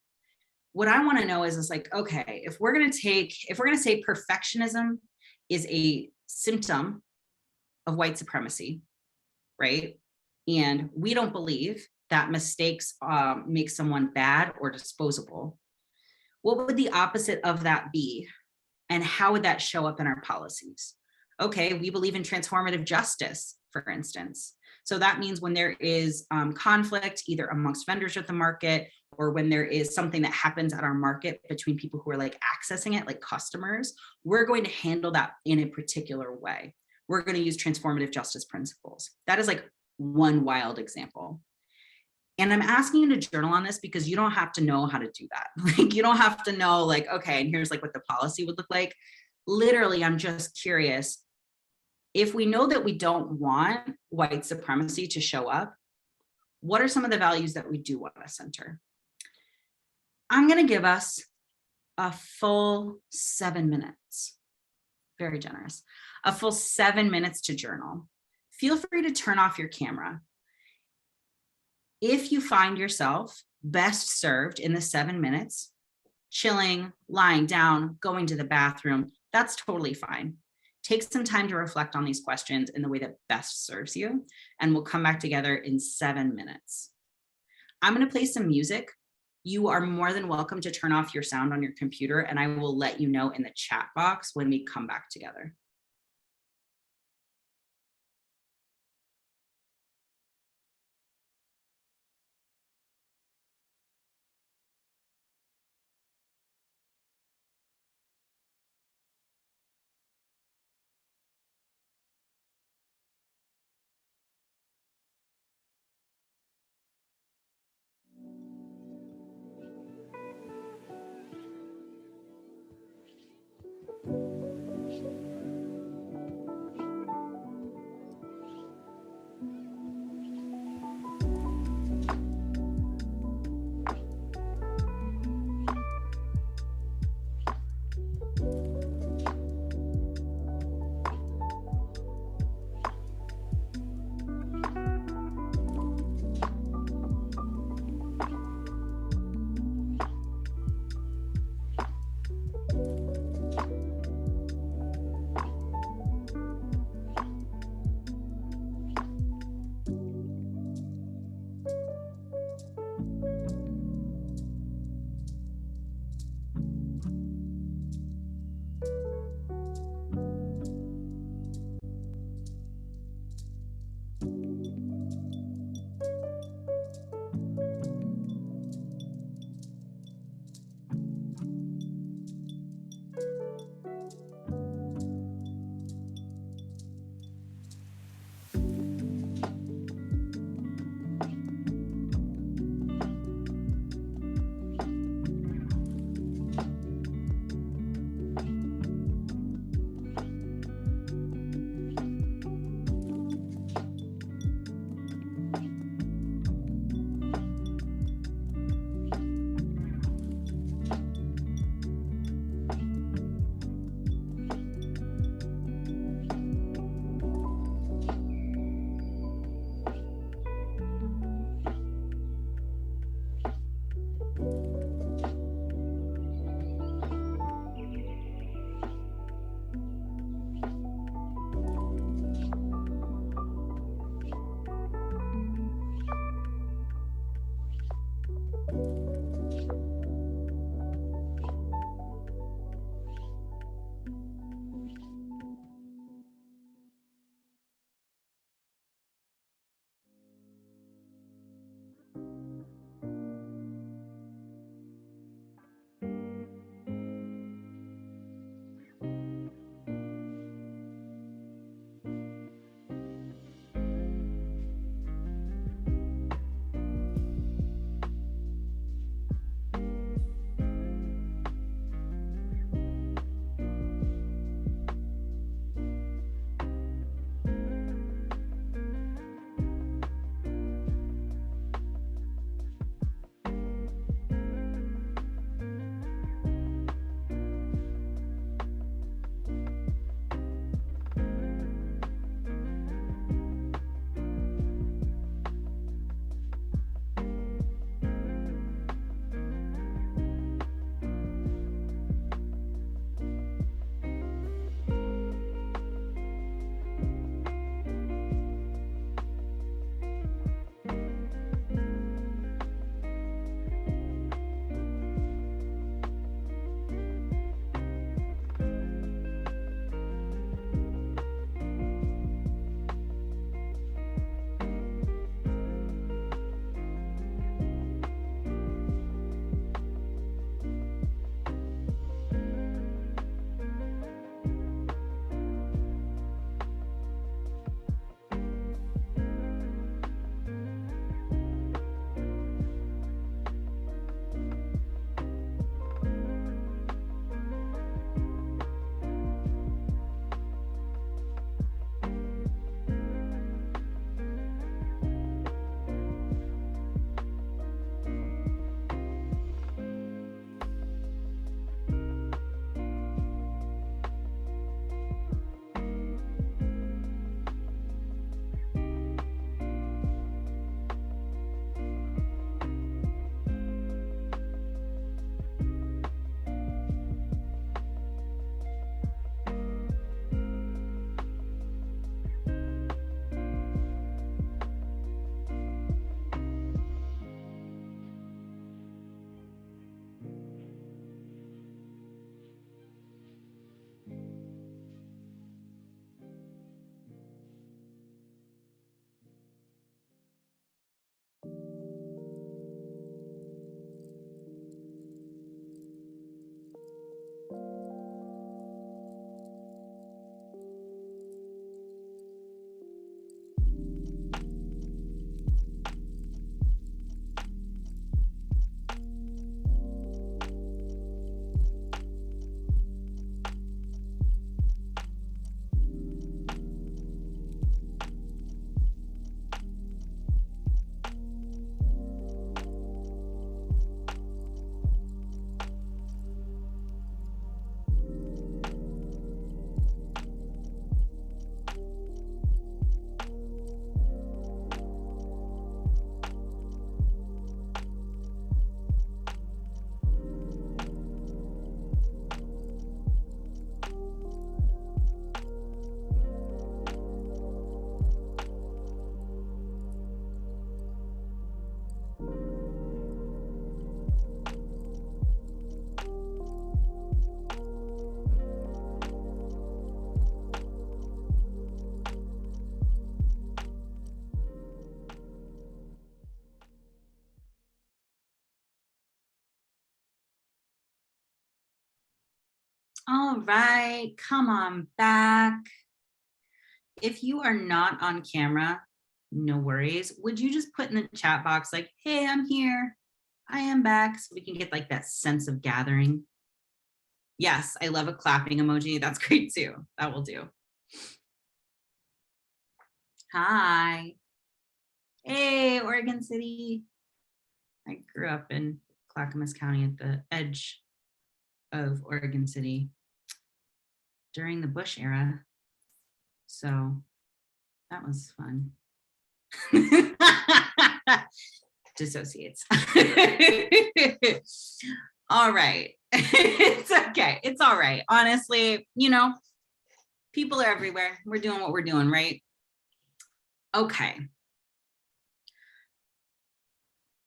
What I want to know is like, okay, if we're going to say perfectionism is a symptom of white supremacy, right? And we don't believe that mistakes make someone bad or disposable. What would the opposite of that be? And how would that show up in our policies? Okay, we believe in transformative justice, for instance. So that means when there is conflict, either amongst vendors at the market, or when there is something that happens at our market between people who are like accessing it, like customers, we're going to handle that in a particular way. We're going to use transformative justice principles. That is like one wild example. And I'm asking you to journal on this because you don't have to know how to do that. Like, you don't have to know like, okay, and here's like what the policy would look like. Literally, I'm just curious. If we know that we don't want white supremacy to show up, what are some of the values that we do want to center? I'm going to give us a full 7 minutes. Very generous. A full 7 minutes to journal. Feel free to turn off your camera. If you find yourself best served in the 7 minutes, chilling, lying down, going to the bathroom, that's totally fine. Take some time to reflect on these questions in the way that best serves you, and we'll come back together in 7 minutes. I'm going to play some music. You are more than welcome to turn off your sound on your computer, and I will let you know in the chat box when we come back together. All right, come on back. If you are not on camera, no worries. Would you just put in the chat box like, hey, I'm here, I am back, so we can get like that sense of gathering. Yes, I love a clapping emoji. That's great too. That will do. Hi. Hey, Oregon City. I grew up in Clackamas County at the edge of Oregon City during the Bush era. So that was fun. Dissociates. All right. It's okay. It's all right. Honestly, you know, people are everywhere. We're doing what we're doing, right? Okay.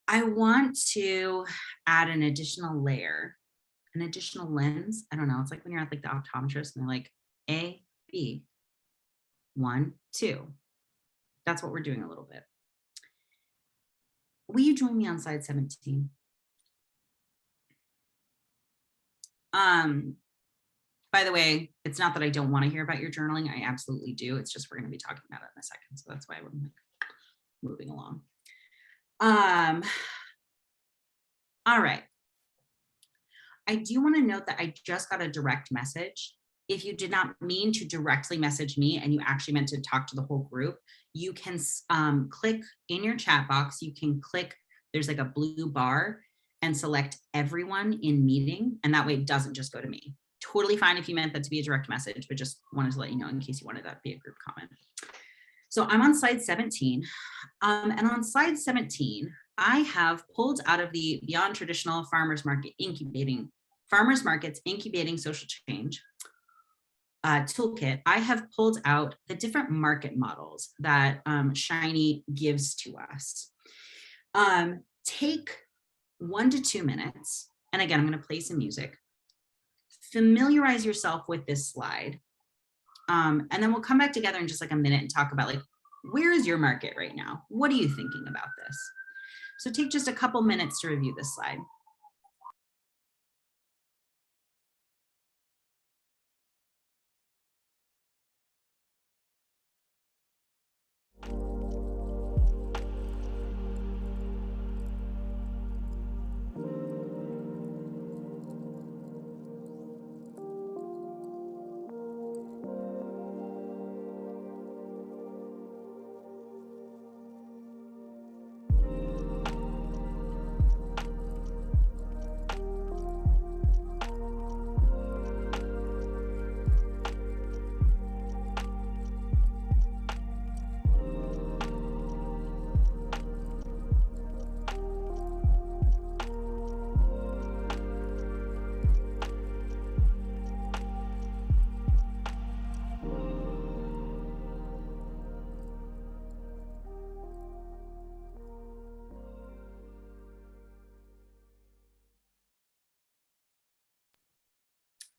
I want to add an additional layer, an additional lens. I don't know. It's like when you're at like the optometrist and they're like, A, B, 1, 2. That's what we're doing a little bit. Will you join me on slide 17? By the way, it's not that I don't want to hear about your journaling. I absolutely do. It's just we're going to be talking about it in a second. So that's why I'm like moving along. All right. I do want to note that I just got a direct message. If you did not mean to directly message me and you actually meant to talk to the whole group, you can click in your chat box. You can click, there's like a blue bar and select everyone in meeting. And that way it doesn't just go to me. Totally fine if you meant that to be a direct message, but just wanted to let you know in case you wanted that to be a group comment. So I'm on slide 17. And on slide 17, I have pulled out of the Beyond Traditional Farmers Markets Incubating Social Change toolkit, I have pulled out the different market models that Shiny gives to us. Take 1 to 2 minutes. And again, I'm going to play some music. Familiarize yourself with this slide. And then we'll come back together in just like a minute and talk about like, where is your market right now? What are you thinking about this? So take just a couple minutes to review this slide.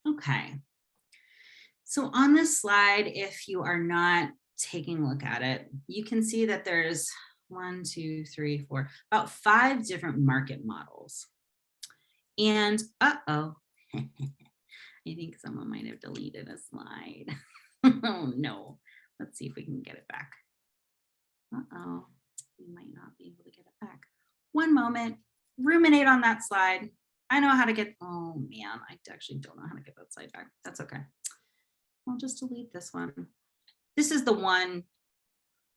Okay. So on this slide, if you are not taking a look at it, you can see that there's 1, 2, 3, 4, about 5 different market models. And uh-oh, I think someone might have deleted a slide. Oh no, let's see if we can get it back. Uh-oh, we might not be able to get it back. One moment, ruminate on that slide. I know how to get, oh man, I actually don't know how to get that slide back. That's okay. I'll just delete this one. This is the one,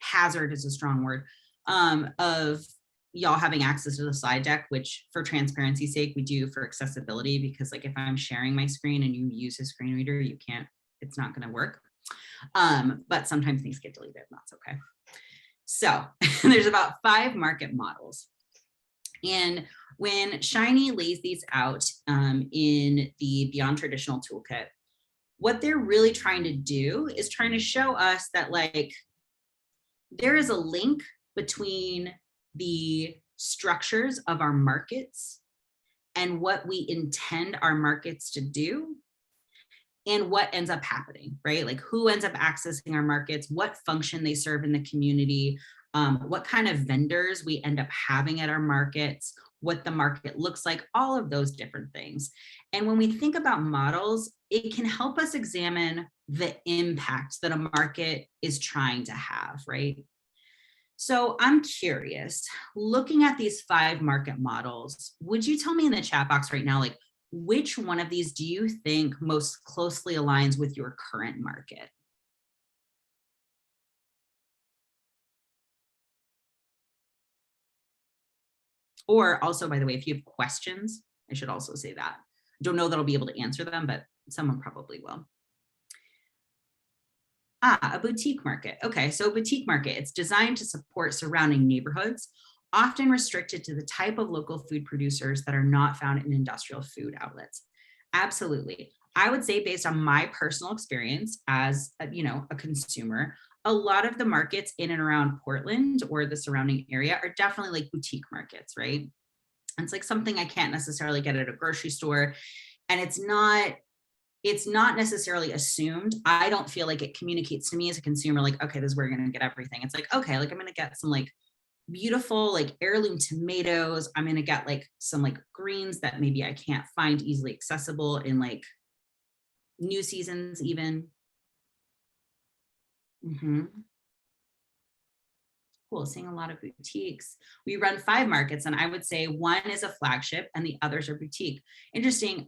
hazard is a strong word, of y'all having access to the slide deck, which for transparency's sake, we do for accessibility, because like if I'm sharing my screen and you use a screen reader, you can't, it's not gonna work. But sometimes things get deleted and that's okay. So there's about 5 market models. And when Shiny lays these out in the Beyond Traditional toolkit, what they're really trying to do is trying to show us that like there is a link between the structures of our markets and what we intend our markets to do and what ends up happening, right? Like who ends up accessing our markets, what function they serve in the community, what kind of vendors we end up having at our markets, what the market looks like, all of those different things. And when we think about models, it can help us examine the impact that a market is trying to have, right? So I'm curious, looking at these 5 market models, would you tell me in the chat box right now, like, which one of these do you think most closely aligns with your current market? Or also, by the way, if you have questions, I should also say that. Don't know that I'll be able to answer them, but someone probably will. A boutique market. Okay, so a boutique market, it's designed to support surrounding neighborhoods, often restricted to the type of local food producers that are not found in industrial food outlets. Absolutely. I would say, based on my personal experience as a consumer, a lot of the markets in and around Portland or the surrounding area are definitely like boutique markets, right? It's like something I can't necessarily get at a grocery store, and it's not necessarily assumed. I don't feel like it communicates to me as a consumer, like, okay, this is where you're going to get everything. It's like, okay, like I'm going to get some like beautiful, like heirloom tomatoes. I'm going to get like some like greens that maybe I can't find easily accessible in like new seasons even. Cool, seeing a lot of boutiques. We run 5 markets, and I would say one is a flagship and the others are boutique. Interesting.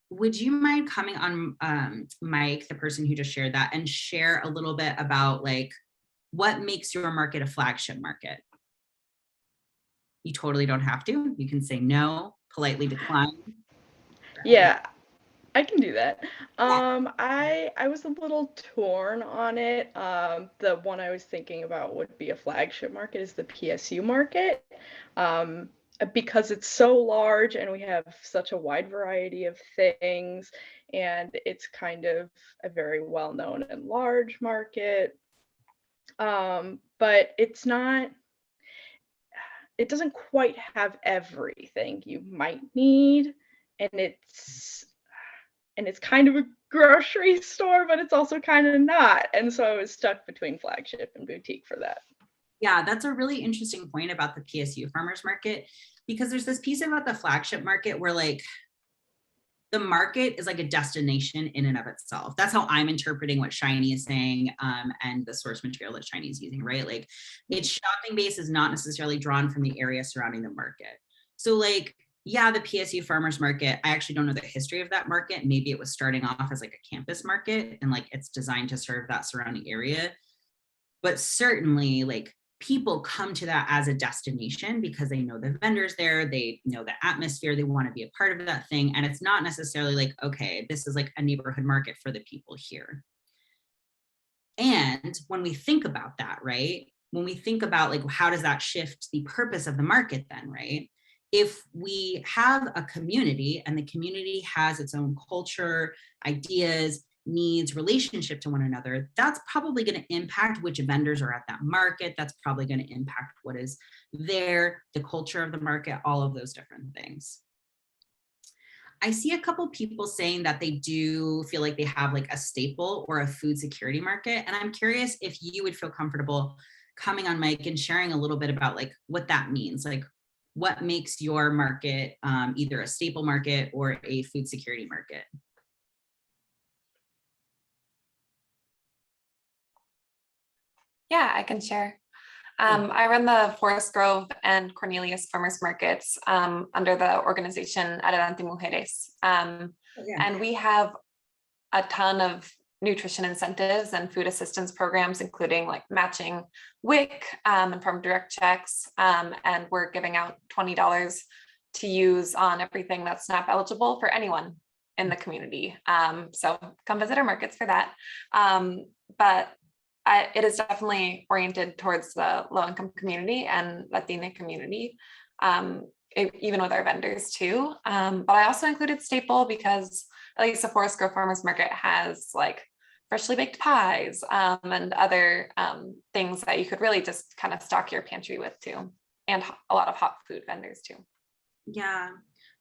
Would you mind coming on Mike, the person who just shared that, and share a little bit about like what makes your market a flagship market? You totally don't have to. You can say no, politely decline. Yeah, I can do that. I was a little torn on it. The one I was thinking about would be a flagship market is the PSU market. Because it's so large and we have such a wide variety of things, and it's kind of a very well-known and large market. But it doesn't quite have everything you might need, and it's kind of a grocery store, but it's also kind of not. And so I was stuck between flagship and boutique for that. Yeah, that's a really interesting point about the PSU farmers market, because there's this piece about the flagship market where like the market is like a destination in and of itself. That's how I'm interpreting what Shiny is saying, and the source material that Shiny is using, right? Like its shopping base is not necessarily drawn from the area surrounding the market. So like, yeah, the PSU farmers market, I actually don't know the history of that market. Maybe it was starting off as like a campus market and like it's designed to serve that surrounding area. But certainly like people come to that as a destination because they know the vendors there, they know the atmosphere, they want to be a part of that thing. And it's not necessarily like, okay, this is like a neighborhood market for the people here. And when we think about that, right, when we think about like, how does that shift the purpose of the market then, right? If we have a community and the community has its own culture, ideas, needs, relationship to one another, that's probably going to impact which vendors are at that market. That's probably going to impact what is there, the culture of the market, all of those different things. I see a couple people saying that they do feel like they have like a staple or a food security market. And I'm curious if you would feel comfortable coming on mic and sharing a little bit about like what that means, like what makes your market either a staple market or a food security market. Yeah, I can share. I run the Forest Grove and Cornelius Farmers Markets under the organization Adelante Mujeres. And we have a ton of nutrition incentives and food assistance programs, including like matching WIC and farm direct checks. And we're giving out $20 to use on everything that's SNAP eligible for anyone in the community. So come visit our markets for that. But it is definitely oriented towards the low-income community and Latina community, even with our vendors too. But I also included staple because at least the Forest Grove Farmers Market has like freshly baked pies and other things that you could really just kind of stock your pantry with too, and a lot of hot food vendors too. Yeah.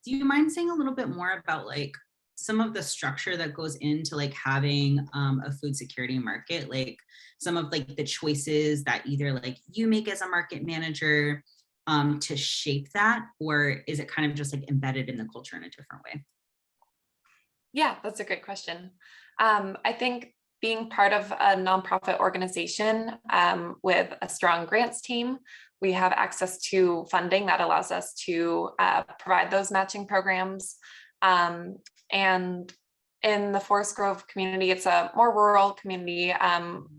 Do you mind saying a little bit more about like some of the structure that goes into like having a food security market, like some of like the choices that either like you make as a market manager, to shape that, or is it kind of just like embedded in the culture in a different way? Yeah, that's a great question. I think being part of a nonprofit organization with a strong grants team, we have access to funding that allows us to provide those matching programs. And in the Forest Grove community, it's a more rural community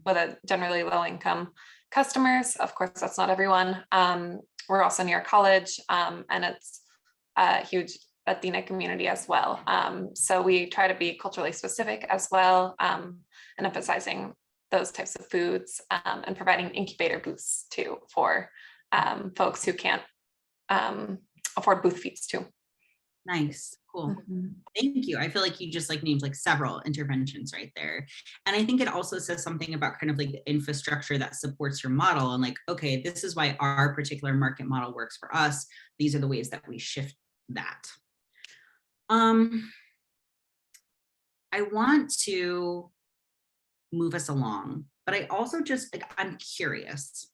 with a generally low income customers. Of course, that's not everyone. We're also near college, and it's a huge Latina community as well. So we try to be culturally specific as well, and emphasizing those types of foods and providing incubator booths too for folks who can't afford booth fees too. Nice, cool. Mm-hmm. Thank you. I feel like you just like named like several interventions right there. And I think it also says something about kind of like the infrastructure that supports your model and like, okay, this is why our particular market model works for us. These are the ways that we shift that. I want to move us along, but I also just like, I'm curious.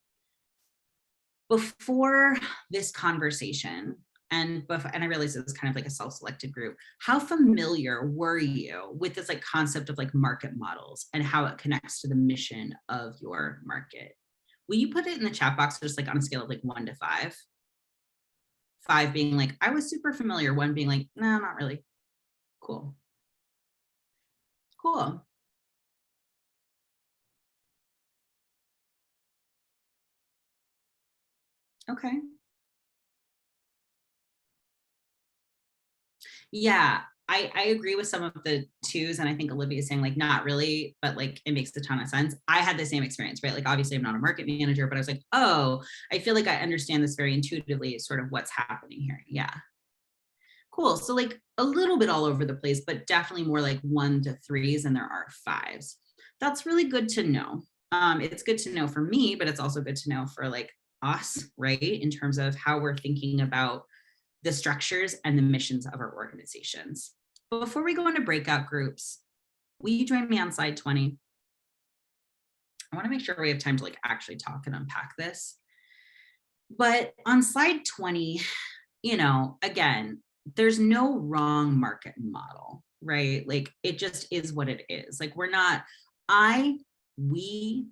Before this conversation, and I realize it's kind of like a self-selected group, how familiar were you with this like concept of like market models and how it connects to the mission of your market? Will you put it in the chat box just like on a scale of like 1 to 5? 5 being like, I was super familiar, 1 being like, no, not really. Cool. Cool. Okay. Yeah, I agree with some of the 2s, and I think Olivia is saying like not really, but like it makes a ton of sense. I had the same experience, right? Like obviously I'm not a market manager, but I was like, oh, I feel like I understand this very intuitively, sort of what's happening here. Yeah. Cool. So like a little bit all over the place, but definitely more like 1 to 3s than there are 5s. That's really good to know. It's good to know for me, but it's also good to know for like us, right? In terms of how we're thinking about the structures and the missions of our organizations. But before we go into breakout groups, will you join me on slide 20? I want to make sure we have time to like actually talk and unpack this. But on slide 20, you know, again, there's no wrong market model, right? Like it just is what it is. Like we're not, we,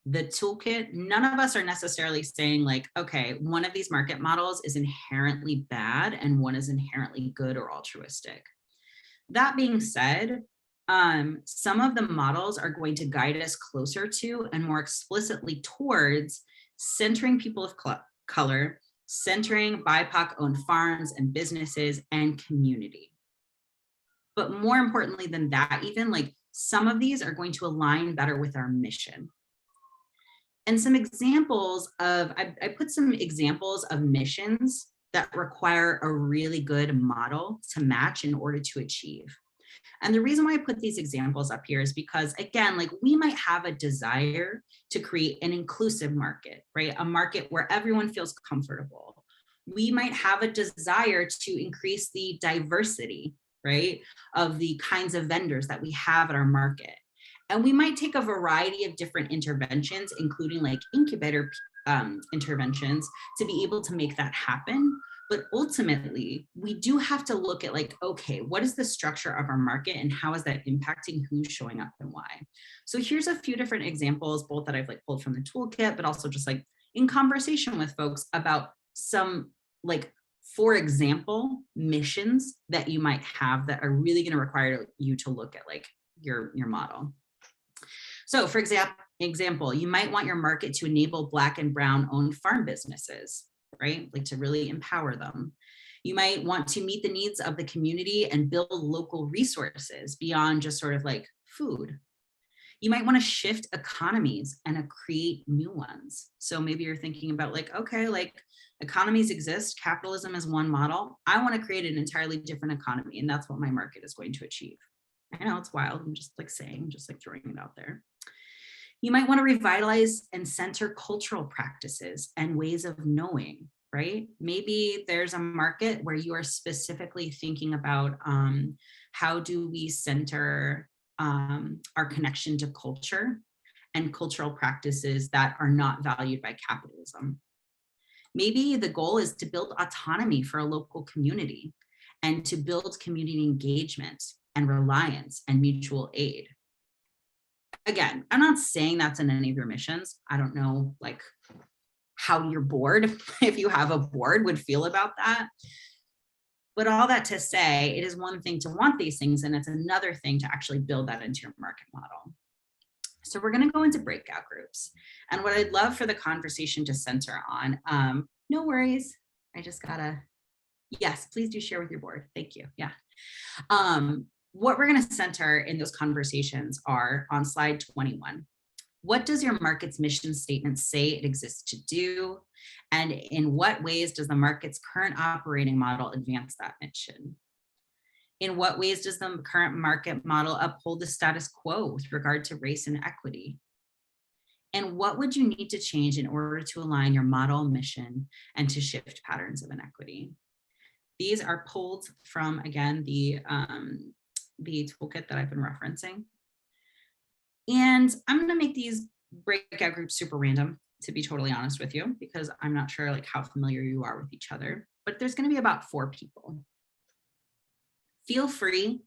the toolkit, none of us are necessarily saying like, okay, one of these market models is inherently bad and one is inherently good or altruistic. That being said, some of the models are going to guide us closer to and more explicitly towards centering people of color, centering BIPOC-owned farms and businesses and community. But more importantly than that, even like some of these are going to align better with our mission. And some examples of, I put some examples of missions that require a really good model to match in order to achieve. And the reason why I put these examples up here is because, again, like we might have a desire to create an inclusive market, right? A market where everyone feels comfortable. We might have a desire to increase the diversity, right, of the kinds of vendors that we have at our market. And we might take a variety of different interventions, including like incubator interventions, to be able to make that happen. But ultimately, we do have to look at like, okay, what is the structure of our market and how is that impacting who's showing up and why? So here's a few different examples, both that I've like pulled from the toolkit, but also just like in conversation with folks about some like, for example, missions that you might have that are really going to require you to look at like your model. So for example, you might want your market to enable Black and Brown owned farm businesses, right? Like to really empower them. You might want to meet the needs of the community and build local resources beyond just sort of like food. You might want to shift economies and create new ones. So maybe you're thinking about like, okay, like economies exist, capitalism is one model. I want to create an entirely different economy, and that's what my market is going to achieve. I know it's wild, I'm just like saying, just like throwing it out there. You might want to revitalize and center cultural practices and ways of knowing, right? Maybe there's a market where you are specifically thinking about how do we center our connection to culture and cultural practices that are not valued by capitalism. Maybe the goal is to build autonomy for a local community and to build community engagement and reliance and mutual aid. Again, I'm not saying that's in any of your missions. I don't know like how your board, if you have a board, would feel about that. But all that to say, it is one thing to want these things, and it's another thing to actually build that into your market model. So we're going to go into breakout groups. And what I'd love for the conversation to center on, no worries, I just gotta, yes, please do share with your board. Thank you. Yeah. What we're going to center in those conversations are on slide 21. What does your market's mission statement say it exists to do? And in what ways does the market's current operating model advance that mission? In what ways does the current market model uphold the status quo with regard to race and equity? And what would you need to change in order to align your model mission and to shift patterns of inequity? These are pulled from, again, the toolkit that I've been referencing. And I'm going to make these breakout groups super random, to be totally honest with you, because I'm not sure like how familiar you are with each other, but there's going to be about 4 people. Feel free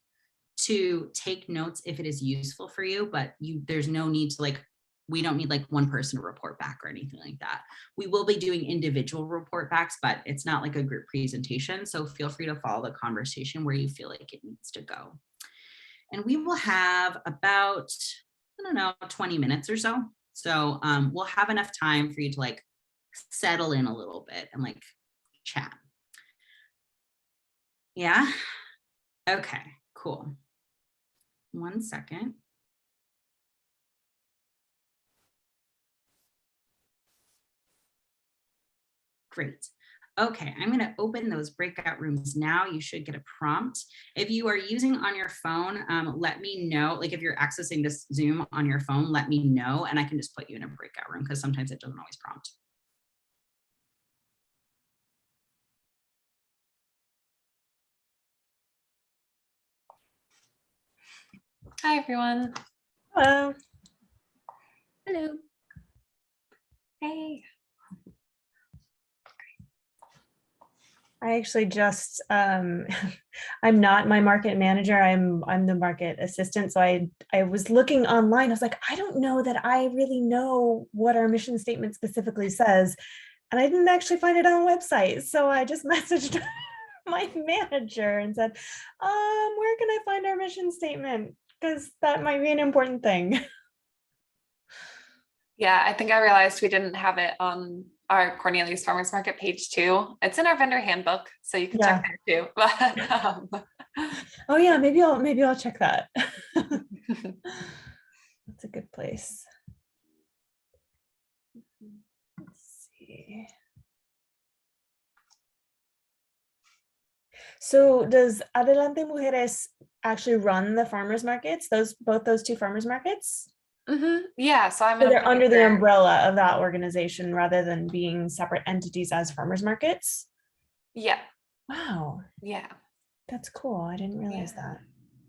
to take notes if it is useful for you, but there's no need to like, we don't need like one person to report back or anything like that. We will be doing individual report backs, but it's not like a group presentation. So feel free to follow the conversation where you feel like it needs to go. And we will have about, I don't know, 20 minutes or so. So we'll have enough time for you to like settle in a little bit and like chat. Yeah. Okay, cool. 1 second. Great. Okay, I'm going to open those breakout rooms now. You should get a prompt. If you are using on your phone, let me know. Like if you're accessing this Zoom on your phone, let me know and I can just put you in a breakout room because sometimes it doesn't always prompt. Hi, everyone. Hello. Hello. Hey. I actually just I'm not my market manager. I'm the market assistant. So I was looking online. I was like, I don't know that I really know what our mission statement specifically says. And I didn't actually find it on the website. So I just messaged my manager and said, where can I find our mission statement? Because that might be an important thing. Yeah, I think I realized we didn't have it on our Cornelius Farmers Market page too. It's in our vendor handbook, so you can check there too. But, Oh yeah, maybe I'll check that. That's a good place. Let's see. So does Adelante Mujeres actually run the farmers markets? Both those 2 farmers markets? Yeah, so I'm So they're under the there. umbrella of that organization rather than being separate entities as farmers markets? Yeah. Wow, Yeah. that's cool. I didn't realize that.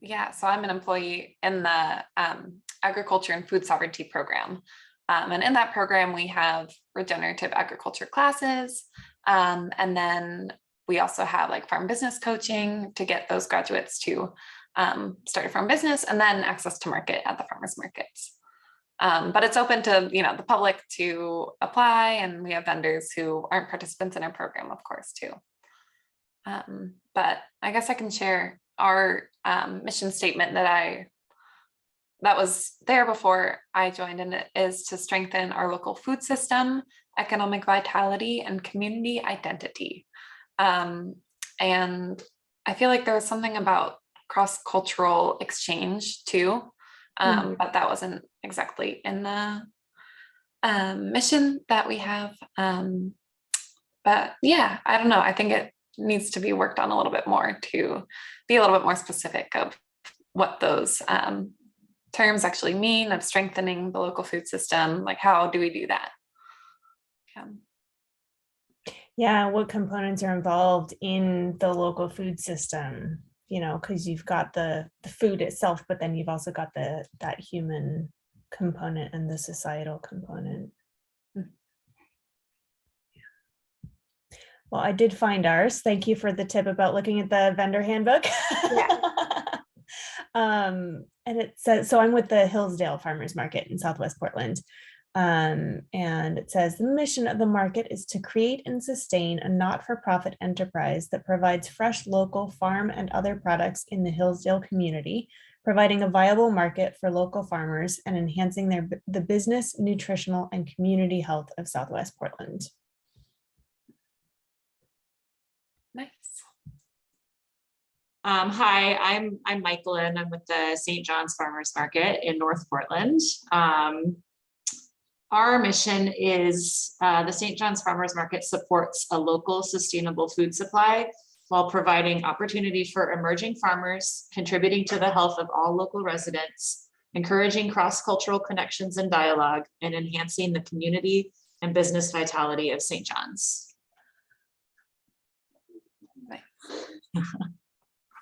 Yeah, so I'm an employee in the Agriculture and Food Sovereignty program. And in that program, we have regenerative agriculture classes. And then we also have like farm business coaching to get those graduates to start a farm business and then access to market at the farmers markets. But it's open to, the public to apply, and we have vendors who aren't participants in our program, of course, too. But I guess I can share our mission statement that was there before I joined, and it is to strengthen our local food system, economic vitality, and community identity. And I feel like there was something about cross-cultural exchange too, but that wasn't exactly in the mission that we have. But yeah, I don't know. I think it needs to be worked on a little bit more to be a little bit more specific of what those terms actually mean of strengthening the local food system. Like, how do we do that? Yeah, what components are involved in the local food system? Because you've got the food itself, but then you've also got that human component and the societal component. Well, I did find ours. Thank you for the tip about looking at the vendor handbook. Yeah. And it says, so I'm with the Hillsdale Farmers Market in Southwest Portland. And it says the mission of the market is to create and sustain a not-for-profit enterprise that provides fresh local farm and other products in the Hillsdale community, providing a viable market for local farmers and enhancing the business, nutritional, and community health of Southwest Portland. Nice. Hi, I'm Michaelin. I'm with the St. John's Farmers Market in North Portland. Our mission is the St. John's Farmers Market supports a local sustainable food supply while providing opportunity for emerging farmers, contributing to the health of all local residents, encouraging cross-cultural connections and dialogue, and enhancing the community and business vitality of St. John's.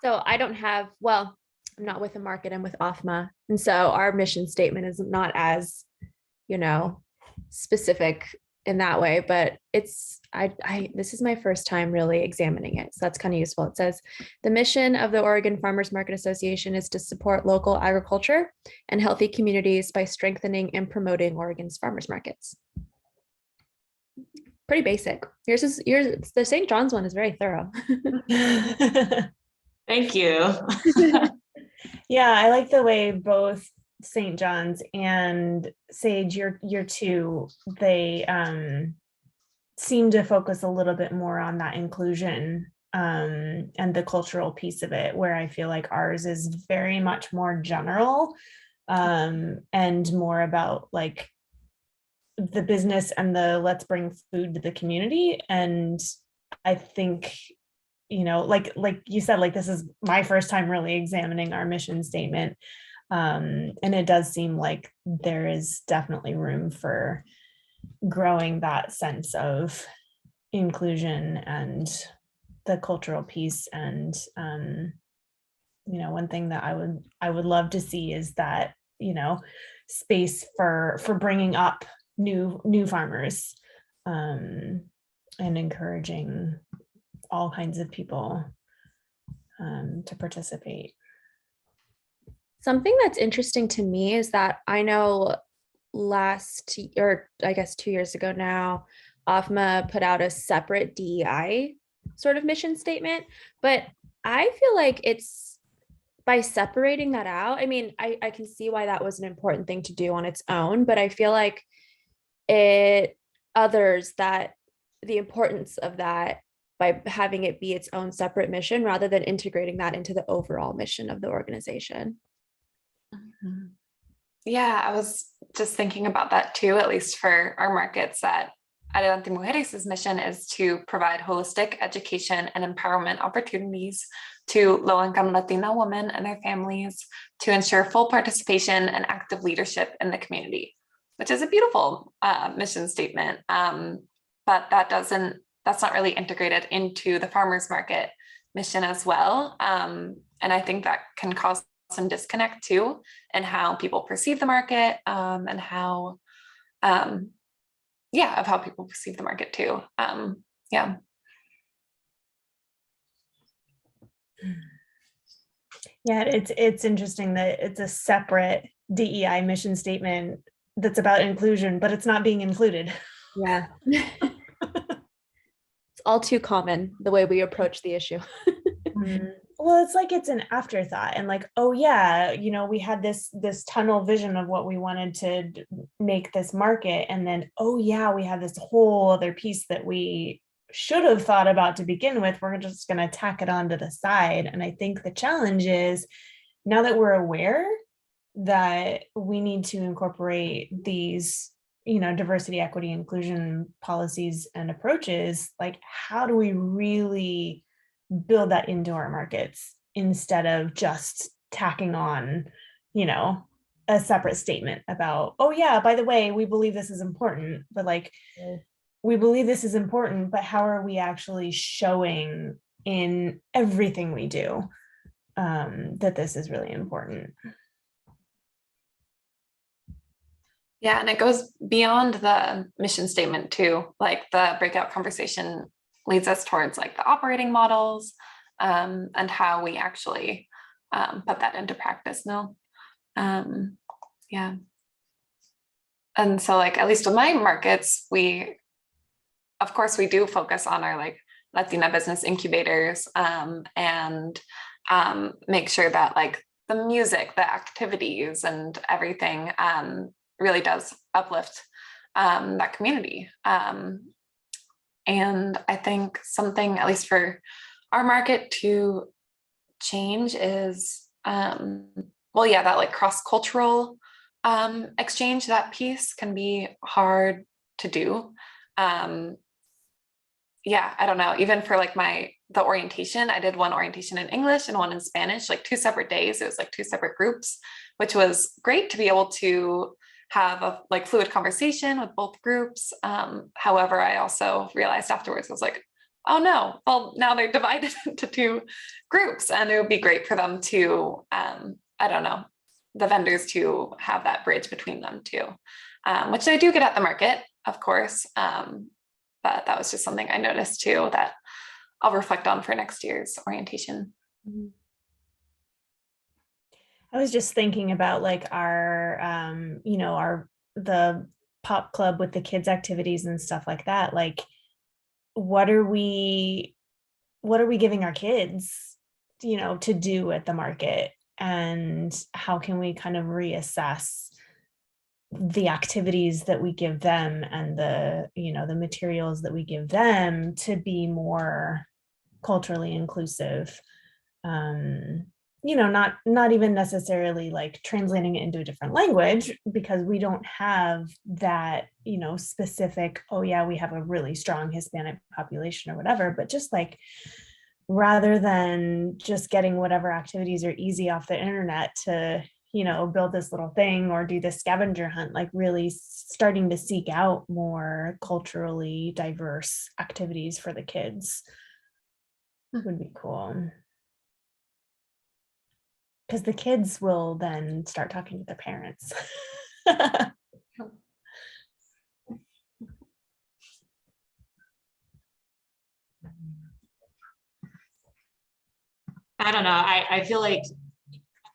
So I don't have, well, I'm not with the market, I'm with OFMA. And so our mission statement is not as, specific in that way, but it's, this is my first time really examining it. So that's kind of useful. It says the mission of the Oregon Farmers Market Association is to support local agriculture and healthy communities by strengthening and promoting Oregon's farmers markets. Pretty basic. Yours, the St. John's one is very thorough. Thank you. Yeah, I like the way both St. John's and Sage, your two, they seem to focus a little bit more on that inclusion and the cultural piece of it, where I feel like ours is very much more general and more about like the business and the let's bring food to the community. And I think, like you said, like this is my first time really examining our mission statement. And it does seem like there is definitely room for growing that sense of inclusion and the cultural piece. And one thing that I would love to see is that space for bringing up new farmers and encouraging all kinds of people to participate. Something that's interesting to me is that I know last year, I guess 2 years ago now, OFMA put out a separate DEI sort of mission statement, but I feel like it's by separating that out. I mean, I can see why that was an important thing to do on its own, but I feel like it others that the importance of that by having it be its own separate mission rather than integrating that into the overall mission of the organization. Yeah, I was just thinking about that too, at least for our markets, that Adelante Mujeres' mission is to provide holistic education and empowerment opportunities to low-income Latina women and their families to ensure full participation and active leadership in the community, which is a beautiful mission statement. But that's not really integrated into the farmers market mission as well. And I think that can cause some disconnect too, and how people perceive the market and how, of how people perceive the market too. Yeah, it's interesting that it's a separate DEI mission statement that's about inclusion, but it's not being included. Yeah. It's all too common the way we approach the issue. Well, it's like it's an afterthought, and like, oh yeah, we had this tunnel vision of what we wanted to make this market, and then oh yeah, we have this whole other piece that we should have thought about to begin with. We're just going to tack it on to the side. And I think the challenge is, now that we're aware that we need to incorporate these diversity, equity, inclusion policies and approaches, like how do we really build that into our markets instead of just tacking on, a separate statement about, oh yeah, by the way, we believe this is important, but like, we believe this is important, but how are we actually showing in everything we do that this is really important? Yeah, and it goes beyond the mission statement too. Like the breakout conversation leads us towards like the operating models, and how we actually put that into practice now. Yeah. And so like, at least with my markets, of course, we do focus on our like Latina business incubators, and make sure that like the music, the activities and everything really does uplift that community. And I think something, at least for our market to change is, well, yeah, that like cross-cultural exchange, that piece can be hard to do. Yeah, I don't know, even for like the orientation, I did one orientation in English and one in Spanish, like 2 separate days. It was like 2 separate groups, which was great to be able to have a like fluid conversation with both groups. However, I also realized afterwards, I was like, oh no, well, now they're divided into 2 groups, and it would be great for them to, I don't know, the vendors to have that bridge between them too, which I do get at the market, of course. But that was just something I noticed too that I'll reflect on for next year's orientation. I was just thinking about like our, the pop club with the kids activities and stuff like that. Like, what are we giving our kids, to do at the market, and how can we kind of reassess the activities that we give them and the materials that we give them to be more culturally inclusive. Not even necessarily like translating it into a different language, because we don't have that, specific, oh yeah, we have a really strong Hispanic population or whatever, but just like, rather than just getting whatever activities are easy off the internet to, build this little thing or do this scavenger hunt, like really starting to seek out more culturally diverse activities for the kids would be cool. Because the kids will then start talking to their parents. I don't know. I feel like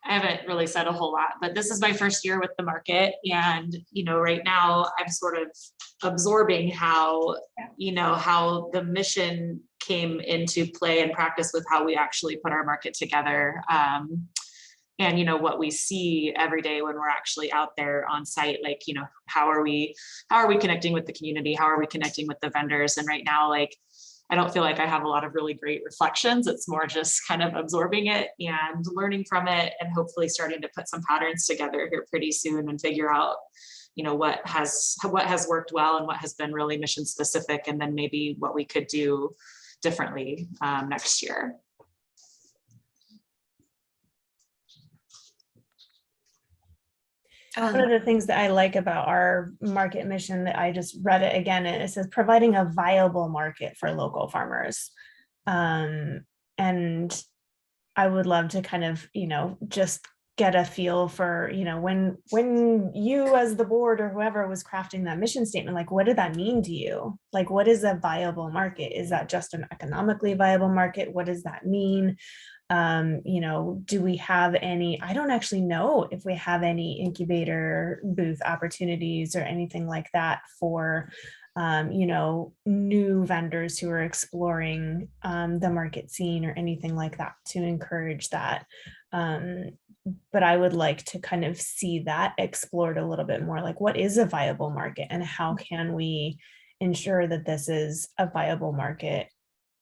I haven't really said a whole lot, but this is my first year with the market. And, right now I'm sort of absorbing how the mission came into play and practice with how we actually put our market together. And what we see every day when we're actually out there on site, like, how are we connecting with the community? How are we connecting with the vendors? And right now, like, I don't feel like I have a lot of really great reflections. It's more just kind of absorbing it and learning from it, and hopefully starting to put some patterns together here pretty soon and figure out, what has worked well and what has been really mission specific, and then maybe what we could do differently next year. One of the things that I like about our market mission, that I just read it again, it says providing a viable market for local farmers. And I would love to kind of, just get a feel for, when you as the board or whoever was crafting that mission statement, like, what did that mean to you? Like, what is a viable market? Is that just an economically viable market? What does that mean? Do we have any, I don't actually know if we have any incubator booth opportunities or anything like that for, new vendors who are exploring the market scene or anything like that to encourage that. But I would like to kind of see that explored a little bit more, like, what is a viable market and how can we ensure that this is a viable market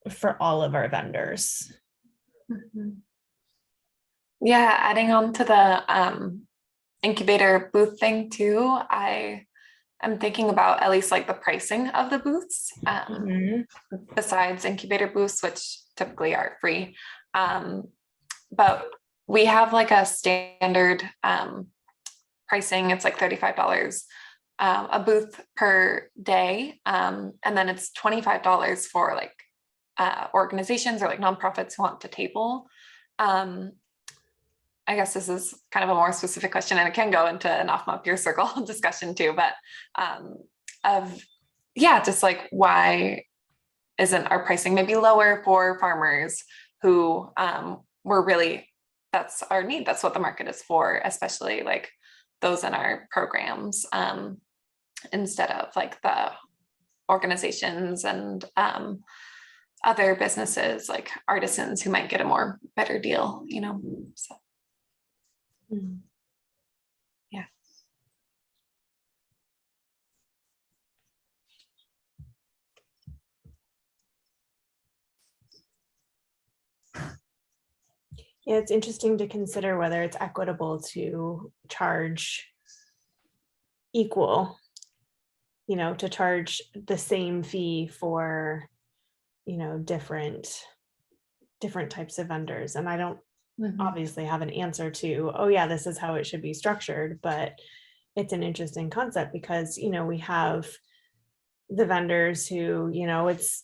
for all of our vendors? Yeah, adding on to the incubator booth thing too, I am thinking about at least like the pricing of the booths, besides incubator booths, which typically are free. But we have like a standard pricing. It's like $35 a booth per day, and then it's $25 for like organizations or like nonprofits who want to table. I guess this is kind of a more specific question, and it can go into an off-my peer circle discussion too, but just like, why isn't our pricing maybe lower for farmers who we're really, that's our need. That's what the market is for, especially like those in our programs, instead of like the organizations and other businesses like artisans who might get a more better deal, you know, so. Yeah. Yeah, it's interesting to consider whether it's equitable to charge equal, you know, to charge the same fee for, you know, different types of vendors. And I don't obviously have an answer to, oh yeah, this is how it should be structured, but it's an interesting concept because, you know, we have the vendors who, you know, it's,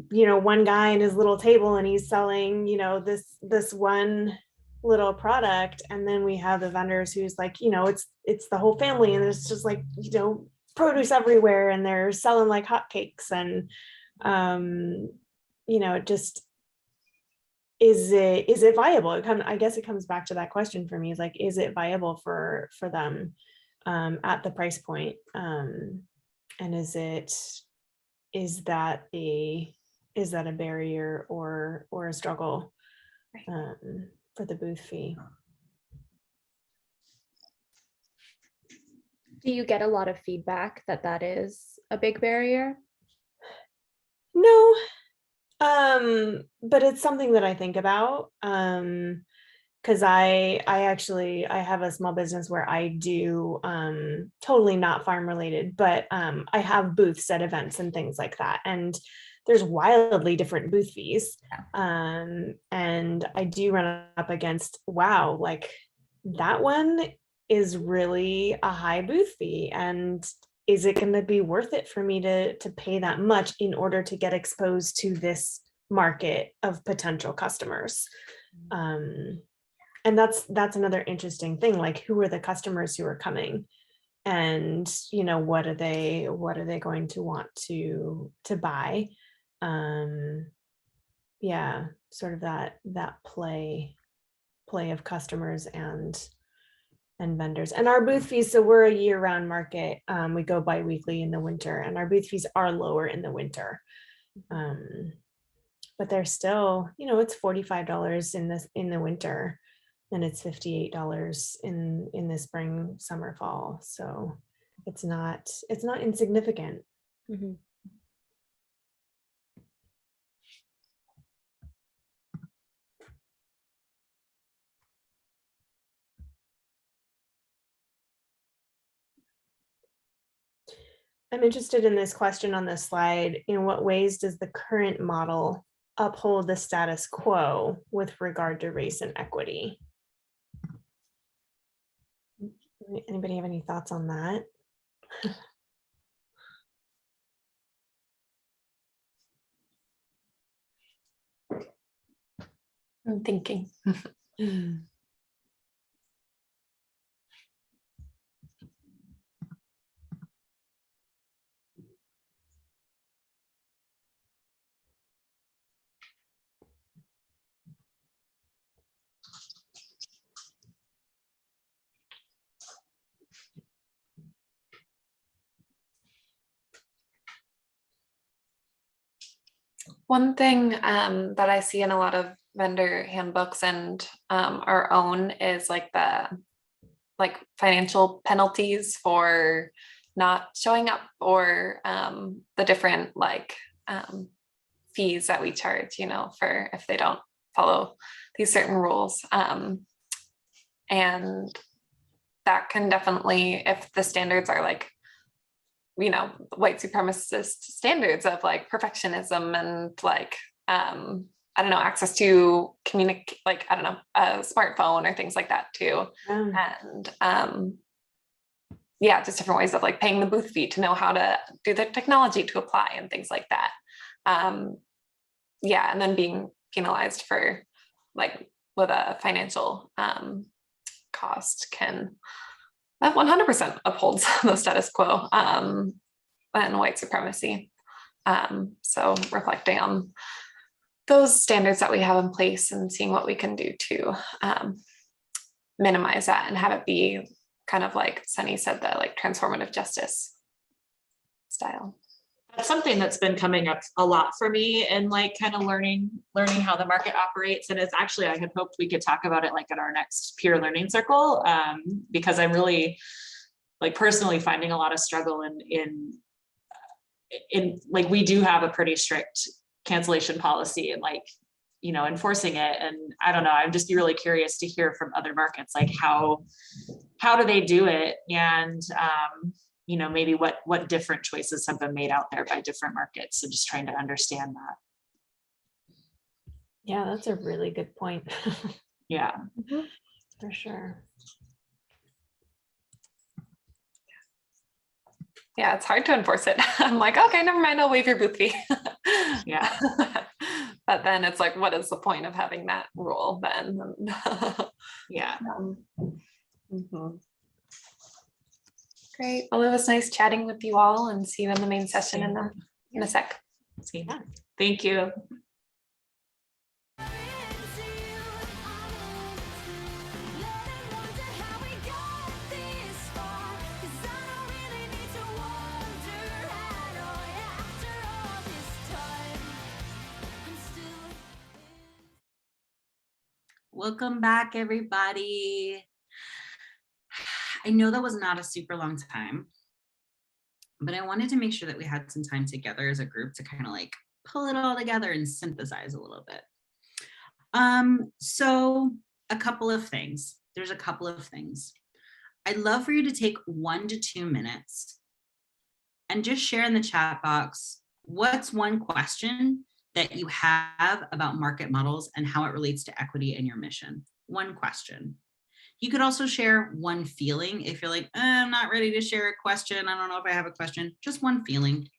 you know, one guy in his little table and he's selling, you know, this one little product. And then we have the vendors who's like, you know, it's the whole family and it's just like, you know, produce everywhere and they're selling like hotcakes. And, you know, it just, is it viable? I guess it comes back to that question for me, is like, is it viable for them at the price point? And is that a barrier or a struggle for the booth fee? Do you get a lot of feedback that is a big barrier? No, but it's something that I think about. Because I have a small business where I do totally not farm related, but I have booths at events and things like that. And there's wildly different booth fees. And I do run up against, wow, like that one is really a high booth fee. And is it going to be worth it for me to pay that much in order to get exposed to this market of potential customers? And that's another interesting thing, like who are the customers who are coming, and you know, what are they going to want to buy? Yeah, sort of that play of customers and vendors. And our booth fees, so we're a year-round market. We go bi-weekly in the winter, and our booth fees are lower in the winter. But they're still, you know, it's $45 in the winter, and it's $58 in the spring, summer, fall. So it's not insignificant. Mm-hmm. I'm interested in this question on this slide. In what ways does the current model uphold the status quo with regard to race and equity? Anybody have any thoughts on that? I'm thinking. One thing that I see in a lot of vendor handbooks and our own is like the financial penalties for not showing up, or the different fees that we charge, you know, for if they don't follow these certain rules. And that can definitely, if the standards are like, you know, white supremacist standards of like perfectionism and like, I don't know, access to communicate, like, I don't know, a smartphone or things like that too. And yeah, just different ways of like paying the booth fee to know how to do the technology to apply and things like that. Yeah, and then being penalized for like with a financial cost can, that 100% upholds the status quo and white supremacy. So reflecting on those standards that we have in place and seeing what we can do to minimize that and have it be kind of like Sunny said, the like transformative justice style. That's something that's been coming up a lot for me, and like kind of learning how the market operates. And it's actually, I had hoped we could talk about it like at our next peer learning circle, because I'm really like personally finding a lot of struggle in like, we do have a pretty strict cancellation policy and like, you know, enforcing it. And I don't know, I'm just really curious to hear from other markets, like how do they do it? And you know, maybe what different choices have been made out there by different markets. So just trying to understand that. Yeah, that's a really good point. Yeah. For sure. Yeah, it's hard to enforce it. I'm like, okay, never mind, I'll waive your booth fee. Yeah. But then it's like, what is the point of having that rule then? Yeah. Mhm. Great. Well, it was nice chatting with you all, and see you in the main session in a sec. See that. Thank you. Welcome back, everybody. I know that was not a super long time, but I wanted to make sure that we had some time together as a group to kind of like pull it all together and synthesize a little bit. So a couple of things. There's a couple of things. I'd love for you to take 1 to 2 minutes and just share in the chat box, what's one question that you have about market models and how it relates to equity in your mission? One question. You could also share one feeling. If you're like, I'm not ready to share a question, I don't know if I have a question, just one feeling.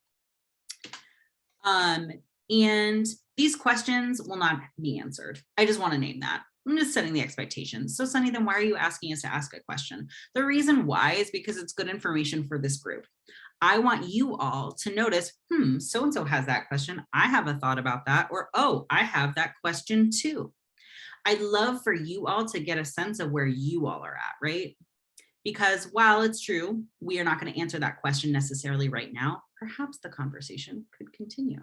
And these questions will not be answered. I just want to name that. I'm just setting the expectations. So Sunny, then why are you asking us to ask a question? The reason why is because it's good information for this group. I want you all to notice, so-and-so has that question. I have a thought about that. Or, oh, I have that question too. I'd love for you all to get a sense of where you all are at, right? Because while it's true, we are not going to answer that question necessarily right now, perhaps the conversation could continue.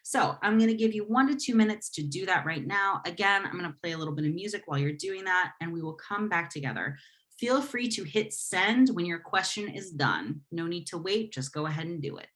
So I'm going to give you 1 to 2 minutes to do that right now. Again, I'm going to play a little bit of music while you're doing that, and we will come back together. Feel free to hit send when your question is done. No need to wait, just go ahead and do it.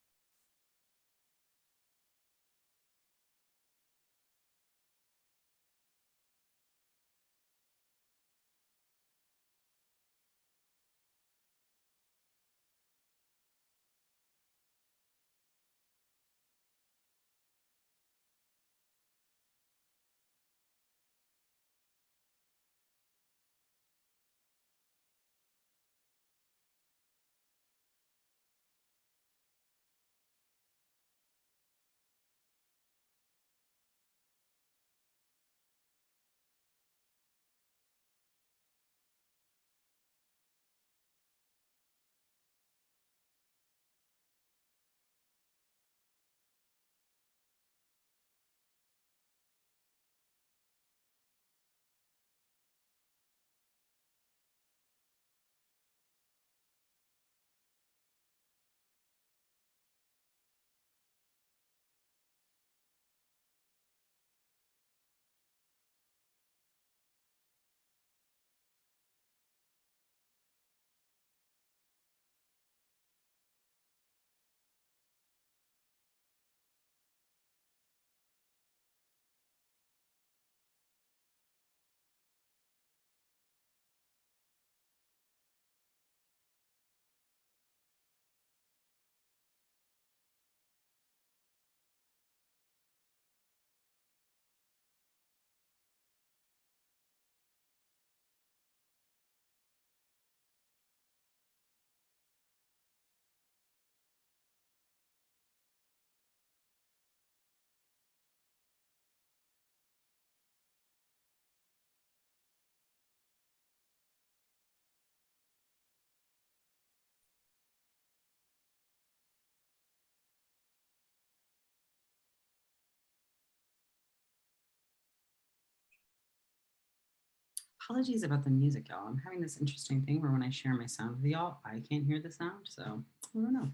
Apologies about the music, y'all. I'm having this interesting thing where when I share my sound with y'all, I can't hear the sound, so I don't know.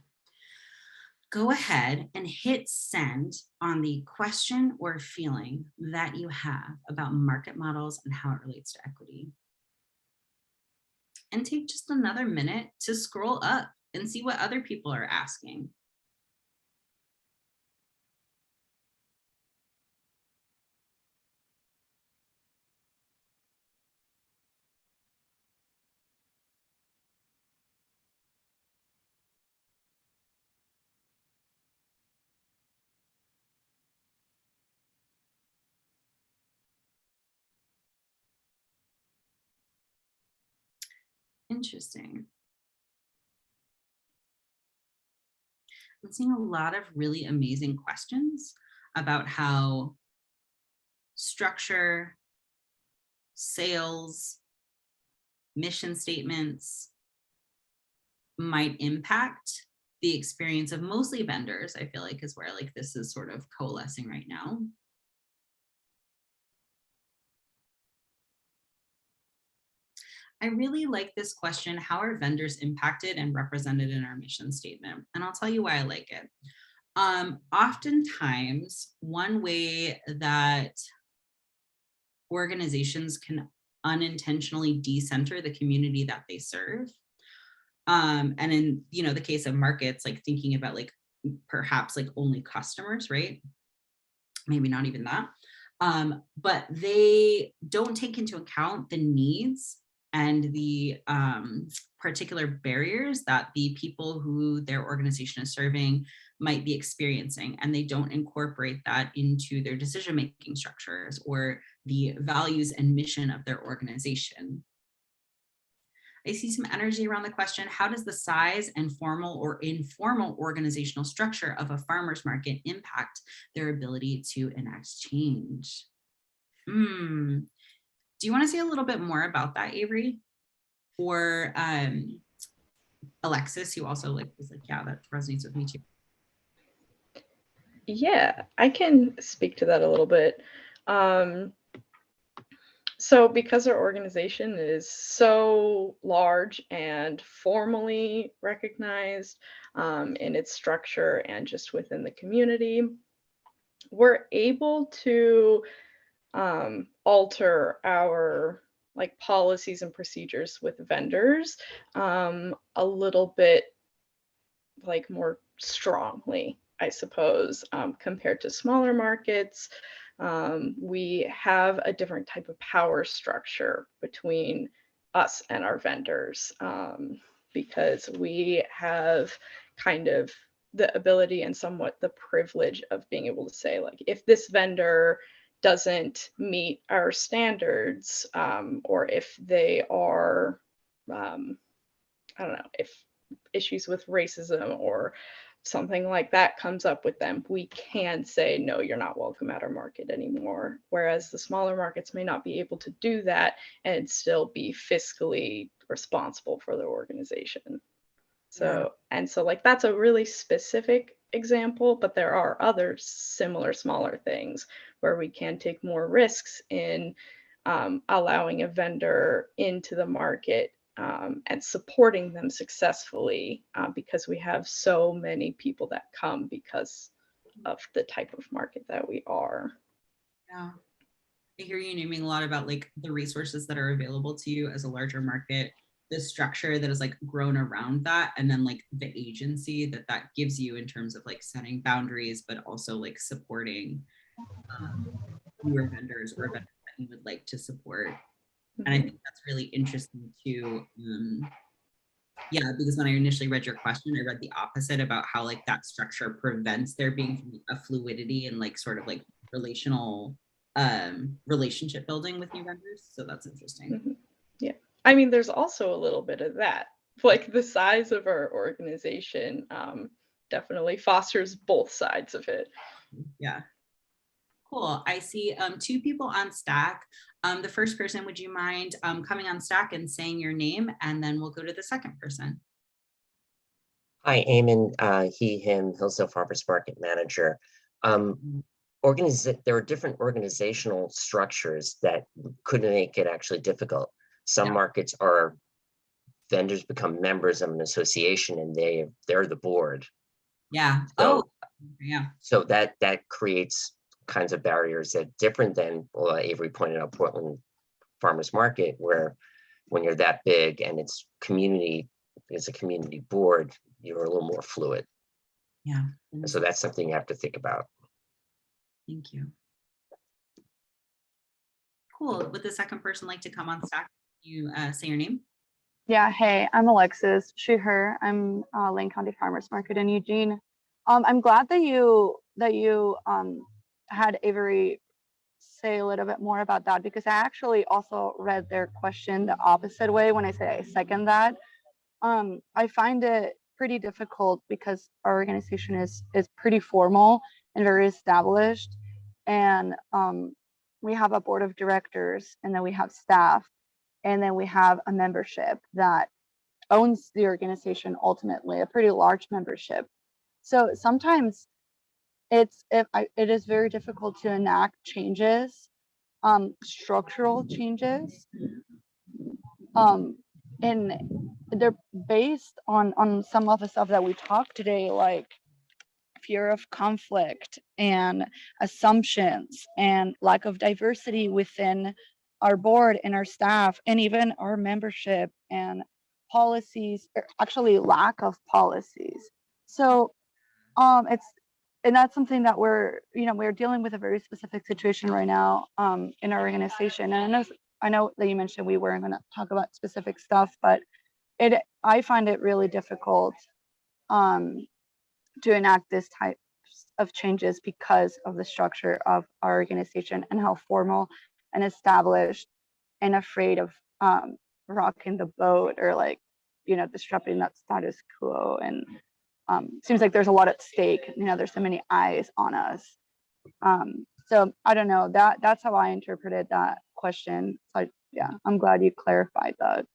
Go ahead and hit send on the question or feeling that you have about market models and how it relates to equity. And take just another minute to scroll up and see what other people are asking. Interesting. I'm seeing a lot of really amazing questions about how structure, sales, mission statements might impact the experience of mostly vendors. I feel like is where like this is sort of coalescing right now. I really like this question, how are vendors impacted and represented in our mission statement? And I'll tell you why I like it. Oftentimes, one way that organizations can unintentionally decenter the community that they serve, and in the case of markets, like thinking about like perhaps like only customers, right? Maybe not even that. But they don't take into account the needs and the particular barriers that the people who their organization is serving might be experiencing, and they don't incorporate that into their decision-making structures or the values and mission of their organization. I see some energy around the question, how does the size and formal or informal organizational structure of a farmer's market impact their ability to enact change? Do you want to say a little bit more about that, Avery? Or Alexis, who also was like, yeah, that resonates with me too. Yeah, I can speak to that a little bit. So because our organization is so large and formally recognized in its structure and just within the community, we're able to alter our like policies and procedures with vendors a little bit like more strongly, I suppose, compared to smaller markets. We have a different type of power structure between us and our vendors because we have kind of the ability and somewhat the privilege of being able to say, like, if this vendor doesn't meet our standards or if they are, I don't know, if issues with racism or something like that comes up with them, we can say, no, you're not welcome at our market anymore. Whereas the smaller markets may not be able to do that and still be fiscally responsible for their organization. So, and so like, that's a really specific example, but there are other similar smaller things where we can take more risks in allowing a vendor into the market and supporting them successfully because we have so many people that come because of the type of market that we are. Yeah, I hear you naming a lot about like the resources that are available to you as a larger market, the structure that is like grown around that, and then like the agency that that gives you in terms of like setting boundaries, but also like supporting newer vendors or vendors that you would like to support. And I think that's really interesting too. Yeah, because when I initially read your question, I read the opposite about how like that structure prevents there being a fluidity and like sort of like relational relationship building with new vendors. So that's interesting. Yeah, I mean, there's also a little bit of that. Like the size of our organization definitely fosters both sides of it. Yeah. Cool. I see two people on Stack. The first person, would you mind coming on Stack and saying your name, and then we'll go to the second person. Hi, Eamon, he, him, Hillsdale Farmers Market Manager. there are different organizational structures that could make it actually difficult. Some markets are vendors become members of an association and they're the board. Yeah. So, yeah. So that creates kinds of barriers that different than Avery pointed out, Portland Farmers Market, where when you're that big and it's a community board, you're a little more fluid. Yeah. And so that's something you have to think about. Thank you. Cool. Would the second person like to come on stack? You say your name? Yeah, hey, I'm Alexis, she, her. I'm Lane County Farmers Market in Eugene. I'm glad that you had Avery say a little bit more about that, because I actually also read their question the opposite way when I say I second that. I find it pretty difficult because our organization is pretty formal and very established, and we have a board of directors, and then we have staff, and then we have a membership that owns the organization, ultimately a pretty large membership. So sometimes it is very difficult to enact changes, structural changes, and they're based on some of the stuff that we talked today, like fear of conflict and assumptions and lack of diversity within our board and our staff and even our membership, and policies, or actually lack of policies. So and that's something that we're dealing with, a very specific situation right now in our organization. And I know that you mentioned we weren't going to talk about specific stuff, but I find it really difficult to enact this type of changes because of the structure of our organization and how formal and established and afraid of rocking the boat, or disrupting that status quo. And seems like there's a lot at stake. There's so many eyes on us. So I don't know, that's how I interpreted that question. So yeah, I'm glad you clarified that.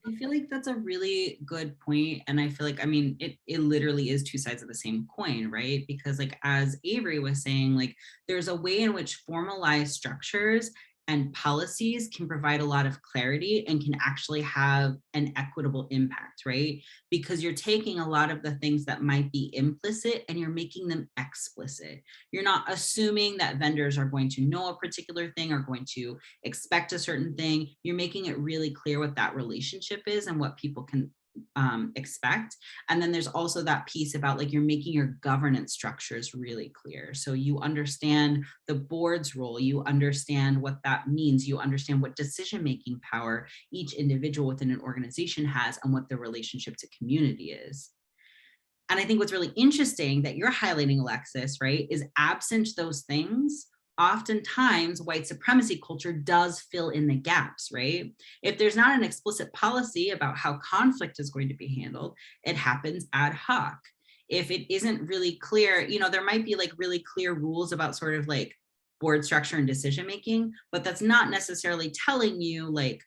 I feel like that's a really good point. And I feel like, I mean, it literally is two sides of the same coin, right? Because like, as Avery was saying, like there's a way in which formalized structures and policies can provide a lot of clarity and can actually have an equitable impact, right? Because you're taking a lot of the things that might be implicit and you're making them explicit. You're not assuming that vendors are going to know a particular thing or going to expect a certain thing. You're making it really clear what that relationship is and what people can expect. And then there's also that piece about like, you're making your governance structures really clear. So you understand the board's role, you understand what that means, you understand what decision-making power each individual within an organization has and what the relationship to community is. And I think what's really interesting that you're highlighting, Alexis, right, is absent those things, oftentimes white supremacy culture does fill in the gaps, right? If there's not an explicit policy about how conflict is going to be handled, it happens ad hoc. If it isn't really clear, there might be like really clear rules about sort of like board structure and decision making, but that's not necessarily telling you like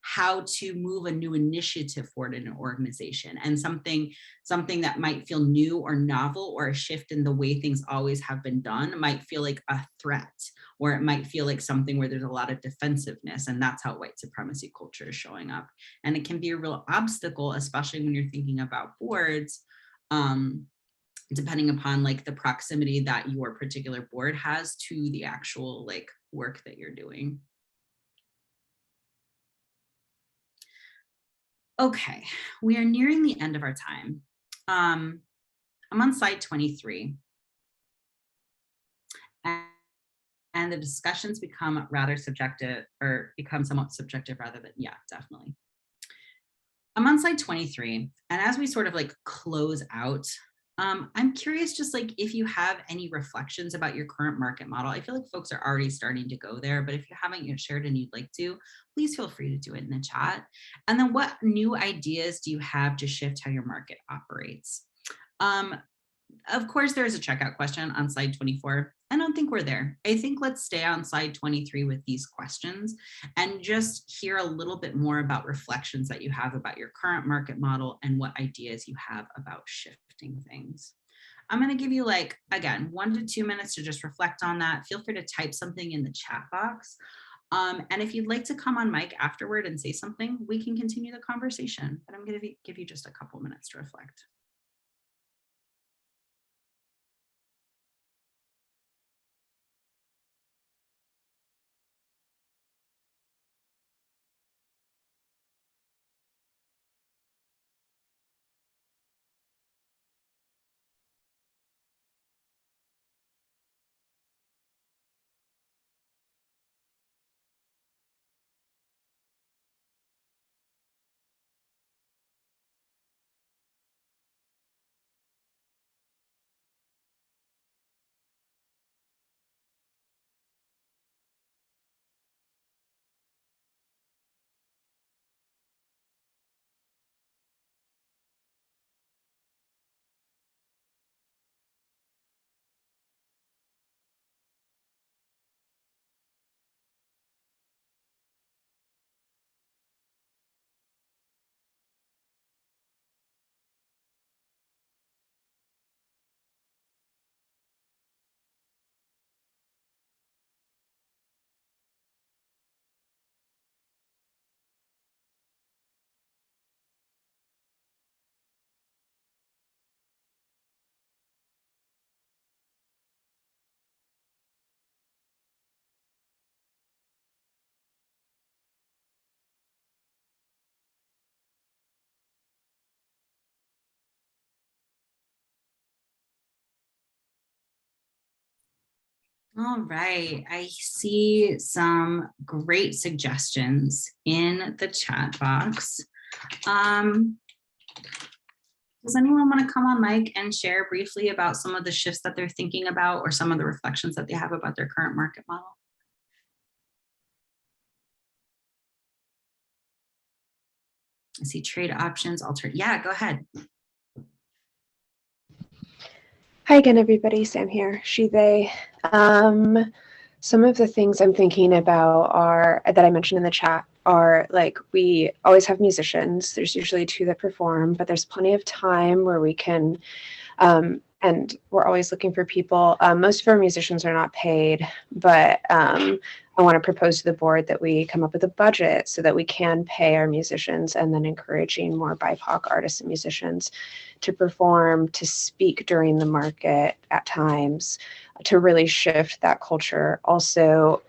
how to move a new initiative forward in an organization, and something that might feel new or novel or a shift in the way things always have been done might feel like a threat, or it might feel like something where there's a lot of defensiveness. And that's how white supremacy culture is showing up. And it can be a real obstacle, especially when you're thinking about boards, depending upon like the proximity that your particular board has to the actual like work that you're doing. Okay, we are nearing the end of our time. I'm on slide 23. And the discussions become rather subjective, or become somewhat subjective rather than, yeah, definitely. I'm on slide 23. And as we sort of like close out, I'm curious just like if you have any reflections about your current market model. I feel like folks are already starting to go there, but if you haven't yet shared and you'd like to, please feel free to do it in the chat. And then what new ideas do you have to shift how your market operates? Of course, there's a checkout question on slide 24. I don't think we're there. I think let's stay on slide 23 with these questions and just hear a little bit more about reflections that you have about your current market model and what ideas you have about shifting things. I'm going to give you like, again, 1 to 2 minutes to just reflect on that. Feel free to type something in the chat box. And if you'd like to come on mic afterward and say something, we can continue the conversation, but I'm going to give you just a couple minutes to reflect. All right, I see some great suggestions in the chat box. Does anyone want to come on mic and share briefly about some of the shifts that they're thinking about or some of the reflections that they have about their current market model? I see trade options, yeah, go ahead. Hi again, everybody. Sam here, she, they. Some of the things I'm thinking about are that I mentioned in the chat are like, we always have musicians. There's usually 2 that perform, but there's plenty of time where we can, and we're always looking for people. Most of our musicians are not paid, but I want to propose to the board that we come up with a budget so that we can pay our musicians, and then encouraging more BIPOC artists and musicians to perform, to speak during the market at times, to really shift that culture. Also,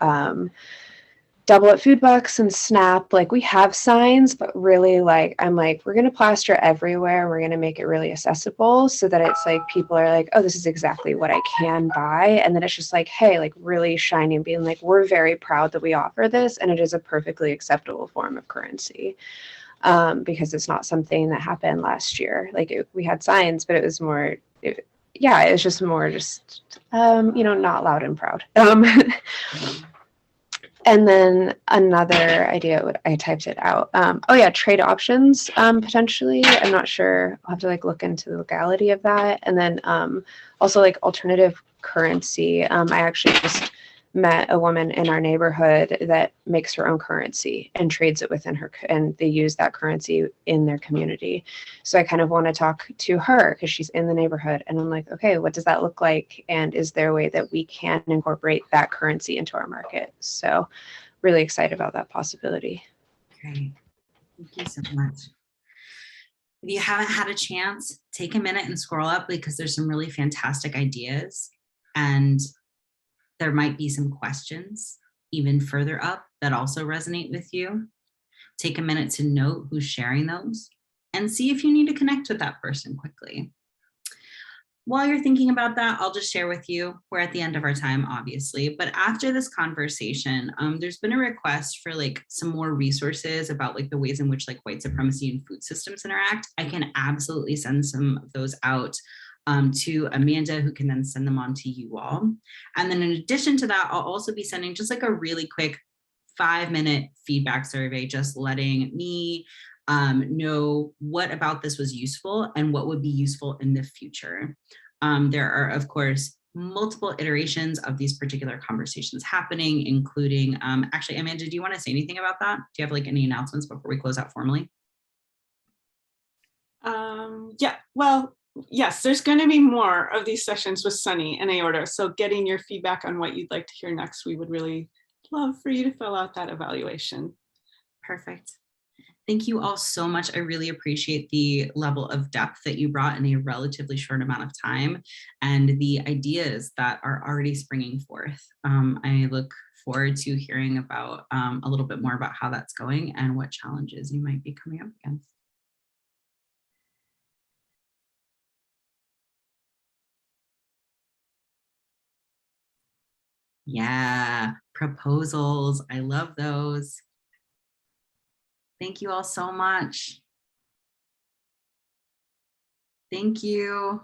double at food bucks and SNAP, like we have signs, but really like, I'm like, we're going to plaster everywhere. We're going to make it really accessible so that it's like, people are like, oh, this is exactly what I can buy. And then it's just like, hey, like really shining, being like, we're very proud that we offer this. And it is a perfectly acceptable form of currency. Because it's not something that happened last year. Like we had signs, but it was more, it was just more just, not loud and proud. And then another idea, I typed it out. Trade options, potentially. I'm not sure. I'll have to like look into the legality of that. And then also like alternative currency. I actually just met a woman in our neighborhood that makes her own currency and trades it within her, and they use that currency in their community. So I kind of want to talk to her because she's in the neighborhood, and I'm like, okay, what does that look like? And is there a way that we can incorporate that currency into our market? So really excited about that possibility. Great, thank you so much. If you haven't had a chance, take a minute and scroll up, because there's some really fantastic ideas, and there might be some questions even further up that also resonate with you. Take a minute to note who's sharing those and see if you need to connect with that person quickly. While you're thinking about that, I'll just share with you, we're at the end of our time, obviously, but after this conversation, there's been a request for like some more resources about like the ways in which like white supremacy and food systems interact. I can absolutely send some of those out to Amanda, who can then send them on to you all. And then in addition to that, I'll also be sending just like a really quick 5-minute feedback survey, just letting me know what about this was useful and what would be useful in the future. There are, of course, multiple iterations of these particular conversations happening, including, actually, Amanda, do you want to say anything about that? Do you have like any announcements before we close out formally? Well, yes, there's going to be more of these sessions with Sunny and AORTA. So getting your feedback on what you'd like to hear next, we would really love for you to fill out that evaluation. Perfect. Thank you all so much. I really appreciate the level of depth that you brought in a relatively short amount of time and the ideas that are already springing forth. I look forward to hearing about a little bit more about how that's going and what challenges you might be coming up against. Yeah, proposals. I love those. Thank you all so much. Thank you.